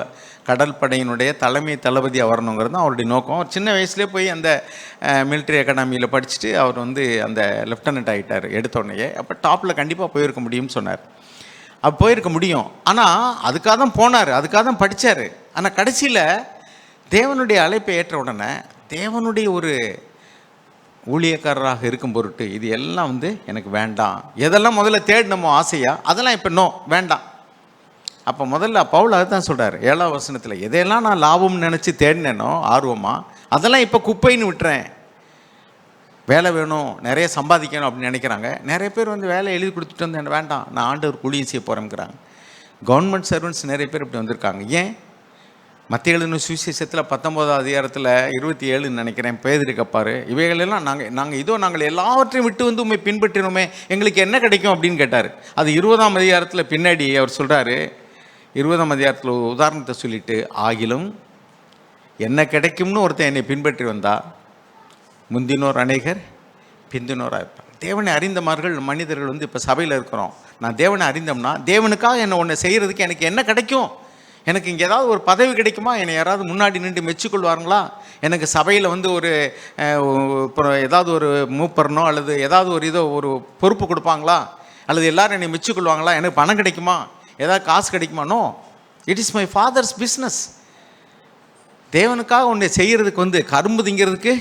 கடல் படையினுடைய தலைமை தளபதியாக வரணுங்கிறது தான் அவருடைய நோக்கம். அவர் சின்ன வயசுலேயே போய் அந்த மிலிட்ரி அகாடமியில் படிச்சுட்டு அவர் வந்து அந்த லெஃப்டினன்ட் ஆகிட்டார் எடுத்தோடனே. அப்போ டாப்பில் கண்டிப்பாக போயிருக்க முடியும்னு சொன்னார். அப்போ போயிருக்க முடியும், ஆனால் அதுக்காக தான் போனார், அதுக்காக தான் படித்தார். ஆனால் கடைசியில் தேவனுடைய அழைப்பை ஏற்ற உடனே தேவனுடைய ஒரு ஊழியக்காரராக இருக்கும் பொருட்டு இது எல்லாம் வந்து எனக்கு வேண்டாம். எதெல்லாம் முதல்ல தேடினமோ ஆசையா, அதெல்லாம் இப்போ வேண்டாம். அப்போ முதல்ல பவுல் அதுதான் சொல்கிறார் 7ஆம் வசனத்தில், எதையெல்லாம் நான் லாபம்னு நினச்சி தேடினேனோ ஆர்வமாக, அதெல்லாம் இப்போ குப்பைன்னு விட்டுறேன். வேலை வேணும், நிறைய சம்பாதிக்கணும் அப்படின்னு நினைக்கிறாங்க. நிறைய பேர் வந்து வேலை எழுதி கொடுத்துட்டு வந்து வேண்டாம், நான் ஆண்டவர் ஊழியம் செய்ய போகிறேங்கிறாங்க. கவர்மெண்ட் சர்வன்ட்ஸ் நிறைய பேர் இப்படி வந்திருக்காங்க. ஏன்? மத்திய எழுதின சுவிசேஷத்தில் 19ஆம் அதிகாரத்தில் 27 நினைக்கிறேன், பேதுரு கேட்பார், இவைகளெல்லாம் நாங்கள் எல்லாவற்றையும் விட்டு வந்து உண்மை பின்பற்றினோமே, எங்களுக்கு என்ன கிடைக்கும் அப்படின்னு கேட்டார். அது 20ஆம் அதிகாரத்தில் பின்னாடி அவர் சொல்கிறாரு. 20ஆம் அதிகாரத்தில் உதாரணத்தை சொல்லிட்டு, ஆகிலும் என்ன கிடைக்கும்னு ஒருத்தன் என்னை பின்பற்றி வந்தால் முந்தினோர் அநேகர் பிந்தினோராக இருப்பாங்க. தேவனை அறிந்தவர்கள் மனிதர்கள் வந்து இப்போ சபையில் இருக்கிறோம். நான் தேவனை அறிந்தோம்னா தேவனுக்காக என்ன ஒன்று செய்கிறதுக்கு எனக்கு என்ன கிடைக்கும்? எனக்கு இங்கே ஏதாவது ஒரு பதவி கிடைக்குமா? என்னை யாராவது முன்னாடி நின்று மெச்சுக்கொள்வாருங்களா? எனக்கு சபையில் வந்து ஒரு ஏதாவது ஒரு மூப்பர்னோ அல்லது ஏதாவது ஒரு ஒரு பொறுப்பு கொடுப்பாங்களா? அல்லது எல்லாரும் என்னை மெச்சுக்கொள்வாங்களா? எனக்கு பணம் கிடைக்குமா? ஏதாவது காசு கிடைக்குமா? No, it is my father's business. தேவனுக்காக ஒன்றை செய்கிறதுக்கு வந்து கரும்பு திங்கிறதுக்கு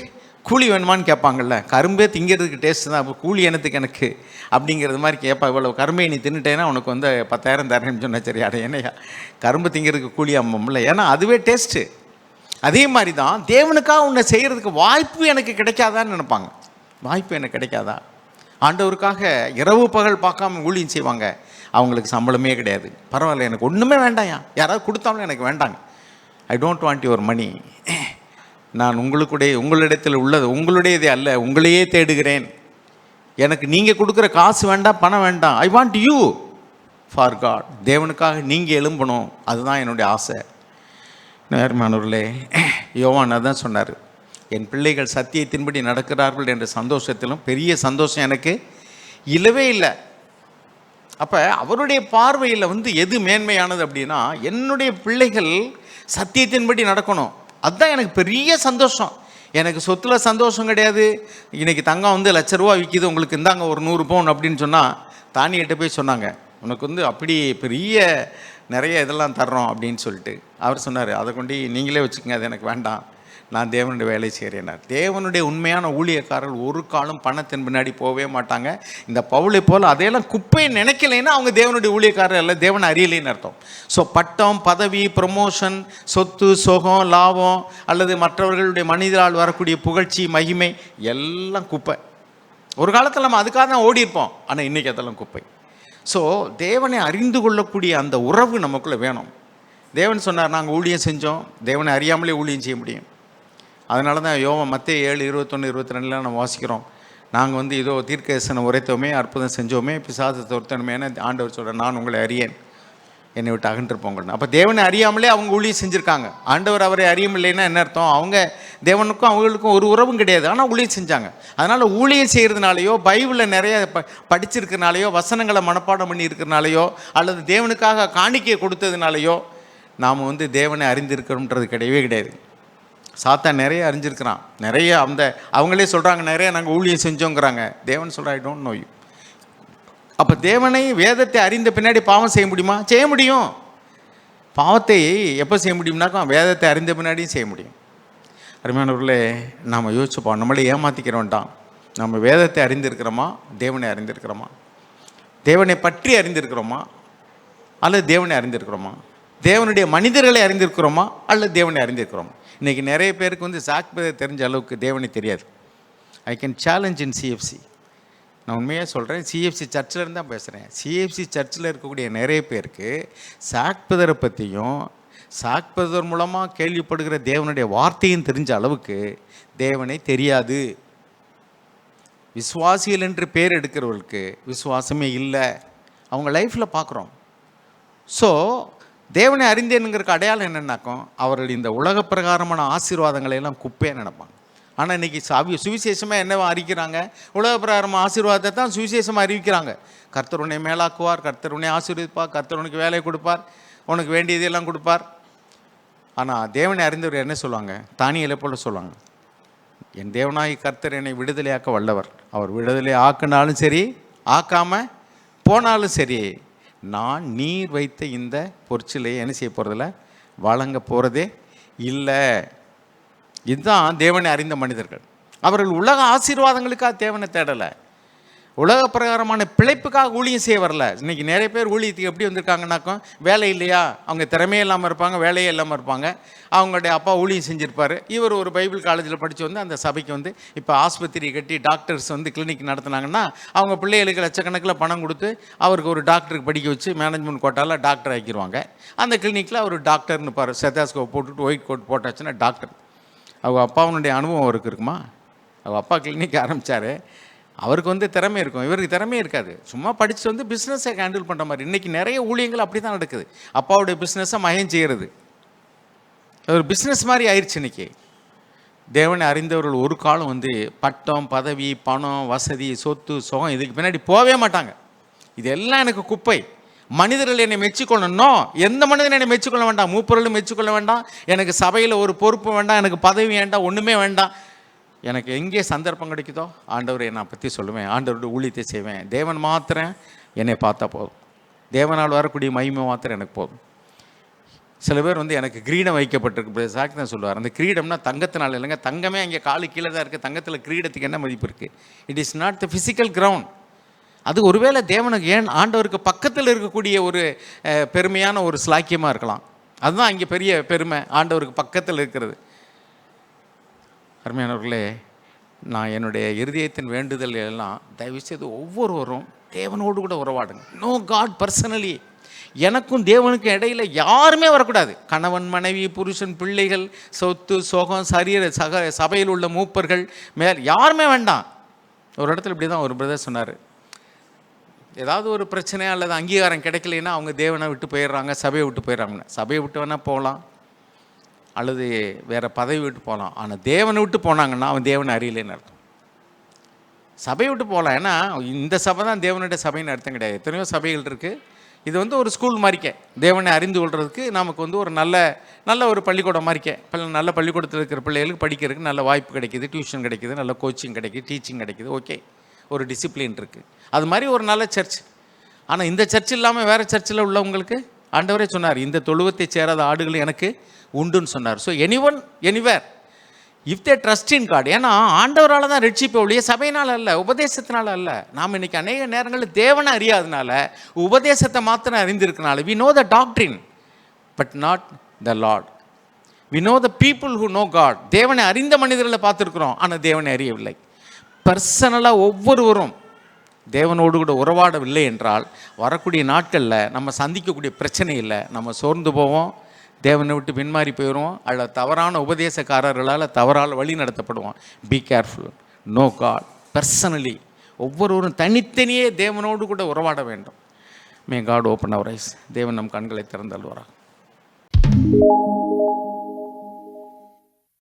கூலி வேணுமான்னு கேட்பாங்கள்ல. கரும்பே திங்கிறதுக்கு டேஸ்ட்டு தான், அப்போ கூலி எனத்துக்கு எனக்கு அப்படிங்கிறது மாதிரி கேட்பா. இவ்வளோ கரும்பை நீ தின்னுட்டேன்னா உனக்கு வந்து 10,000 தரேன்னு சொன்னால் சரி, அட என்னையா கரும்பு திங்கிறதுக்கு கூலி அம்மம்ல, ஏன்னா அதுவே டேஸ்ட்டு. அதே மாதிரி தான் தேவனுக்காக ஒன்றை செய்கிறதுக்கு வாய்ப்பு எனக்கு கிடைக்காதான்னு நினைப்பாங்க. வாய்ப்பு எனக்கு கிடைக்காதா? ஆண்டவருக்காக இரவு பகல் பார்க்காம ஊழியம் செய்வாங்க. அவங்களுக்கு சம்பளமே கிடையாது. பரவாயில்ல, எனக்கு ஒன்றுமே வேண்டாம், யாராவது கொடுத்தாலும் எனக்கு வேண்டாங்க. I don't want your money. நான் உங்களிடத்தில் உள்ளது உங்களுடையதே அல்ல, உங்களையே தேடுகிறேன். எனக்கு நீங்கள் கொடுக்குற காசு வேண்டாம், பணம் வேண்டாம். I want you for God. தேவனுக்காக நீங்கள் எழும்பணும், அதுதான் என்னுடைய ஆசை. நேர்மானவர்களே, யோவான் அதான் சொன்னார், என் பிள்ளைகள் சத்தியத்தின்படி நடக்கிறார்கள் என்ற சந்தோஷத்திலும் பெரிய சந்தோஷம் எனக்கு இல்லவே இல்லை. அப்போ அவருடைய பார்வையில் வந்து எது மேன்மையானது அப்படின்னா, என்னுடைய பிள்ளைகள் சத்தியத்தின்படி நடக்கணும், அதுதான் எனக்கு பெரிய சந்தோஷம். எனக்கு சொத்தில் சந்தோஷம் கிடையாது. இன்றைக்கி தங்கம் வந்து ₹1,00,000 விற்கிது, உங்களுக்கு இந்தாங்க ஒரு 100 பவுன் அப்படின்னு சொன்னால் தானியிட்ட போய் சொன்னாங்க, உனக்கு வந்து அப்படி பெரிய நிறைய இதெல்லாம் தர்றோம் அப்படின்னு சொல்லிட்டு. அவர் சொன்னார், அதை கொண்டு நீங்களே வச்சுக்கோங்க, அது எனக்கு வேண்டாம், நான் தேவனுடைய வேலை செய்கிறேன்னார். தேவனுடைய உண்மையான ஊழியக்காரர்கள் ஒரு காலம் பணத்தின் பின்னாடி போகவே மாட்டாங்க. இந்த பவுலை போல் அதையெல்லாம் குப்பையை நினைக்கலைன்னா அவங்க தேவனுடைய ஊழியக்காரர் அல்ல, தேவனை அறியலைன்னு அர்த்தம். ஸோ பட்டம், பதவி, ப்ரமோஷன், சொத்து, சுகம், லாபம் அல்லது மற்றவர்களுடைய மனிதரால் வரக்கூடிய புகழ்ச்சி, மகிமை எல்லாம் குப்பை. ஒரு காலத்தில் நம்ம அதுக்காக தான் ஓடி இருப்போம், ஆனால் இன்றைக்கி அதெல்லாம் குப்பை. ஸோ தேவனை அறிந்து கொள்ளக்கூடிய அந்த உறவு நமக்குள்ளே வேணும். தேவன் சொன்னார், நாங்கள் ஊழியம் செஞ்சோம், தேவனை அறியாமலே ஊழியம் செய்ய முடியும். அதனால தான் யோவான் மத்தேயு 7:21-22 நம்ம வாசிக்கிறோம், நாங்கள் வந்து இதோ தீர்க்கதரிசனம் உரைத்தோமே, அற்புதம் செஞ்சோமே, பிசாசை துரத்தணுமே, ஆண்டவர் சொல்கிறேன், நான் உங்களை அறியேன், என்னை விட்டு அகன்றிருப்போங்க. அப்போ தேவனை அறியாமலே அவங்க ஊழியம் செஞ்சுருக்காங்க. ஆண்டவர் அவரை அறியமில்லைன்னா என்ன அர்த்தம்? அவங்க தேவனுக்கும் அவங்களுக்கும் ஒரு உறவும் கிடையாது, ஆனால் ஊழியம் செஞ்சாங்க. அதனால் ஊழியம் செய்கிறதுனாலையோ, பைபிளில் நிறைய படிச்சிருக்கிறனாலையோ, வசனங்களை மனப்பாடம் பண்ணி இருக்கிறனாலையோ, அல்லது தேவனுக்காக காணிக்கை கொடுத்ததுனாலையோ நாம் வந்து தேவனை அறிந்திருக்கிறோம்ன்றது கிடையவே கிடையாது. சாத்தான் நிறைய அறிஞ்சிருக்கிறான், நிறைய அவங்களே சொல்கிறாங்க, நிறைய நாங்கள் ஊழியம் செஞ்சோங்கிறாங்க. தேவன் சொல்கிற, ஐ டோன்ட் நோ யூ. அப்போ தேவனை, வேதத்தை அறிந்த பின்னாடி பாவம் செய்ய முடியுமா? செய்ய முடியும். பாவத்தை எப்போ செய்ய முடியும்னாக்கா வேதத்தை அறிந்த பின்னாடியும் செய்ய முடியும். அருமையானவர்களே, நாம் யோசிச்சுப்போம், நம்மளே ஏமாற்றிக்கிற வேண்டாம். நம்ம வேதத்தை அறிந்திருக்கிறோமா, தேவனை அறிந்திருக்கிறோமா? தேவனை பற்றி அறிந்திருக்கிறோமா அல்லது தேவனை அறிந்திருக்கிறோமா? தேவனுடைய மனிதர்களை அறிந்திருக்கிறோமா அல்லது தேவனை அறிந்திருக்கிறோமா? இன்றைக்கி நிறைய பேருக்கு வந்து சாக்பதை தெரிஞ்ச அளவுக்கு தேவனை தெரியாது. I can challenge in CFC. நான் உண்மையாக சொல்கிறேன், சிஎஃப்சி சர்ச்சில் இருந்து தான் பேசுகிறேன். சிஎஃப்சி சர்ச்சில் இருக்கக்கூடிய நிறைய பேருக்கு சாக்பதரை பற்றியும் சாக்பதர் மூலமாக கேள்விப்படுகிற தேவனுடைய வார்த்தையும் தெரிஞ்ச அளவுக்கு தேவனை தெரியாது. விசுவாசிகள் என்று பேர் எடுக்கிறவர்களுக்கு விசுவாசமே இல்லை, அவங்க லைஃப்பில் பார்க்குறோம். ஸோ தேவனை அறிந்தேனுங்கிறக்கு அடையாளம் என்னென்னாக்கும், அவர்கள் இந்த உலக பிரகாரமான ஆசீர்வாதங்களை எல்லாம் குப்பையாக நினைப்பாங்க. ஆனால் இன்றைக்கி சுவிசேஷமாக என்னவா அறிவிக்கிறாங்க? உலக பிரகாரமான ஆசீர்வாதத்தை தான் சுவிசேஷமாக அறிவிக்கிறாங்க. கர்த்தர் உன்னை மேலாக்குவார், கர்த்தர் உன்னை ஆசீர்வதிப்பார், கர்த்தர் உனக்கு வேலை கொடுப்பார், உனக்கு வேண்டியதெல்லாம் கொடுப்பார். ஆனால் தேவனை அறிந்தவர் என்ன சொல்லுவாங்க? தானியேலை போல சொல்லுவாங்க, என் தேவனாகி கர்த்தர் என்னை விடுதலையாக்க வல்லவர், அவர் விடுதலை ஆக்கினாலும் சரி, ஆக்காமல் போனாலும் சரி, நான் நீர் வைத்த இந்த பொற்சிலையை என்ன செய்ய போகிறதில்ல, வழங்க போகிறதே இல்லை. இதுதான் தேவனை அறிந்த மனிதர்கள். அவர்கள் உலக ஆசீர்வாதங்களுக்காக தேவனை தேடலை, உலக பிரகாரமான பிழைப்புக்காக ஊழியம் செய்ய வரல. இன்றைக்கி நிறைய பேர் ஊழியத்துக்கு எப்படி வந்திருக்காங்கனாக்கும், வேலை இல்லையா, அவங்க திறமையே இல்லாமல் இருப்பாங்க, வேலையே இல்லாமல் இருப்பாங்க. அவங்களுடைய அப்பா ஊழியம் செஞ்சுருப்பார், இவர் ஒரு பைபிள் காலேஜில் படித்து வந்து அந்த சபைக்கு வந்து இப்போ ஆஸ்பத்திரி கட்டி டாக்டர்ஸ் வந்து கிளினிக் நடத்துனாங்கன்னா அவங்க பிள்ளைகளுக்கு லட்சக்கணக்கில் பணம் கொடுத்து அவருக்கு ஒரு டாக்டருக்கு படிக்க வச்சு மேனேஜ்மெண்ட் கோட்டாவில் டாக்டர் ஆக்கிடுவாங்க. அந்த கிளினிக்கில் அவர் டாக்டர்னு பாரு, ஸ்டெத்தோஸ்கோப் போட்டுட்டு ஒயிட் கோட் போட்டாச்சுன்னா டாக்டர். அவங்க அப்பாவுடைய அனுபவம் அவருக்கு இருக்குமா? அவங்க அப்பா கிளினிக் ஆரம்பித்தார், அவருக்கு வந்து திறமை இருக்கும், இவருக்கு திறமையே இருக்காது, சும்மா படித்து வந்து பிஸ்னஸை ஹேண்டில் பண்ணுற மாதிரி. இன்றைக்கி நிறைய ஊழியங்கள் அப்படி தான் நடக்குது. அப்பாவுடைய பிஸ்னஸை மகன் செய்கிறது ஒரு பிஸ்னஸ் மாதிரி ஆயிடுச்சு. இன்றைக்கி தேவனை அறிந்தவர்கள் ஒரு காலம் வந்து பட்டம், பதவி, பணம், வசதி, சொத்து, சுகம் இதுக்கு பின்னாடி போகவே மாட்டாங்க. இதெல்லாம் எனக்கு குப்பை. மனிதர்கள் என்னை மெச்சிக்கொள்ளணும். எந்த மனிதன் என்னை மெச்சிக்கொள்ள வேண்டாம். மூப்பொருளும் மெச்சிக்கொள்ள வேண்டாம். எனக்கு சபையில் ஒரு பொறுப்பு வேண்டாம். எனக்கு பதவி வேண்டாம். ஒன்றுமே வேண்டாம். எனக்கு எங்கே சந்தர்ப்பம் கிடைக்குதோ ஆண்டவரை நான் பற்றி சொல்லுவேன். ஆண்டவருடைய ஊழியத்தை செய்வேன். தேவன் மாத்திரம் என்னை பார்த்தா போதும். தேவனால் வரக்கூடிய மகிமை மாத்திரம் எனக்கு போதும். சில பேர் வந்து எனக்கு கிரீடம் வைக்கப்பட்டிருக்கு சாக்கி தான் சொல்லுவார். அந்த கிரீடம்னா தங்கத்தினால் இல்லைங்க. தங்கமே அங்கே காலு கீழே தான் இருக்குது. தங்கத்தில் கிரீடத்துக்கு என்ன மதிப்பு இருக்குது? It is not the physical ground. அது ஒருவேளை தேவனுக்கு ஏன் ஆண்டவருக்கு பக்கத்தில் இருக்கக்கூடிய ஒரு பெருமையான ஒரு ஸ்லாக்கியமாக இருக்கலாம். அதுதான் இங்கே பெரிய பெருமை, ஆண்டவருக்கு பக்கத்தில் இருக்கிறது. அருமையானவர்களே, நான் என்னுடைய இருதயத்தின் வேண்டுதல் எல்லாம் தயவுசெய்து ஒவ்வொருவரும் தேவனோடு கூட உறவாடுங்க. No God personally. எனக்கும் தேவனுக்கும் இடையில் யாருமே வரக்கூடாது. கணவன், மனைவி, புருஷன், பிள்ளைகள், சொத்து, சோகம், சபையில் உள்ள மூப்பர்கள் யாருமே வேண்டாம். ஒரு இடத்துல இப்படி தான் ஒரு பிரதர் சொன்னார். ஏதாவது ஒரு பிரச்சனையாக அல்லது அங்கீகாரம் கிடைக்கலைன்னா அவங்க தேவனை விட்டு போயிடுறாங்க, சபையை விட்டு போயிடுறாங்கன்னு. சபையை விட்டு வேணால் போகலாம், அல்லது வேறு பதவி விட்டு போகலாம். ஆனால் தேவனை விட்டு போனாங்கன்னா அவன் தேவனை அறியலைன்னு அர்த்தம். சபையை விட்டு போகலாம், ஏன்னா இந்த சபை தான் தேவனுடைய சபைன்னு அர்த்தம் கிடையாது. எத்தனையோ சபைகள் இருக்குது. இது வந்து ஒரு ஸ்கூல் மாதிரிக்க, தேவனை அறிந்து கொள்றதுக்கு நமக்கு வந்து ஒரு நல்ல ஒரு பள்ளிக்கூடம் மாதிரிக்க. நல்ல பள்ளிக்கூடத்தில் இருக்கிற பிள்ளைகளுக்கு படிக்கிறதுக்கு நல்ல வாய்ப்பு கிடைக்கிது, டியூஷன் கிடைக்கிது, நல்ல கோச்சிங் கிடைக்கிது, டீச்சிங் கிடைக்கிது. ஓகே, ஒரு டிசிப்ளின் இருக்குது. அது மாதிரி ஒரு நல்ல சர்ச். ஆனால் இந்த சர்ச் இல்லாமல் வேறு சர்ச்சில் உள்ளவங்களுக்கு ஆண்டவரே சொன்னார், இந்த தொழுவத்தை சேராத ஆடுகள் எனக்கு உண்டுன்னு சொன்னார். So anywhere if they trust in God. ஏன்னா ஆண்டவரால் தான் ரட்சிப்பை ஒழிய சபையினால் அல்ல, உபதேசத்தினால அல்ல. நாம் இன்றைக்கி அநேக நேரங்களில் தேவனை அறியாதனால, உபதேசத்தை மாத்திரம் அறிந்திருக்கனால, we know the doctrine but not the Lord. We know the people who know God. தேவனை அறிந்த மனிதர்களை பார்த்துருக்குறோம், ஆனால் தேவனை அறியவில்லை. பர்சனலாக ஒவ்வொருவரும் தேவனோடு கூட உறவாடவில்லை என்றால் வரக்கூடிய நாட்களில் நம்ம சந்திக்கக்கூடிய பிரச்சனை இல்லை. நம்ம சோர்ந்து போவோம், தேவனை விட்டு பின்மாறி போயிடுவோம், அல்லது தவறான உபதேசக்காரர்களால் தவறால் வழி நடத்தப்படுவோம். Be careful. Know God personally. ஒவ்வொருவரும் தனித்தனியே தேவனோடு கூட உறவாட வேண்டும். May God open our eyes. தேவன் நம் கண்களை திறந்தல்வாராக.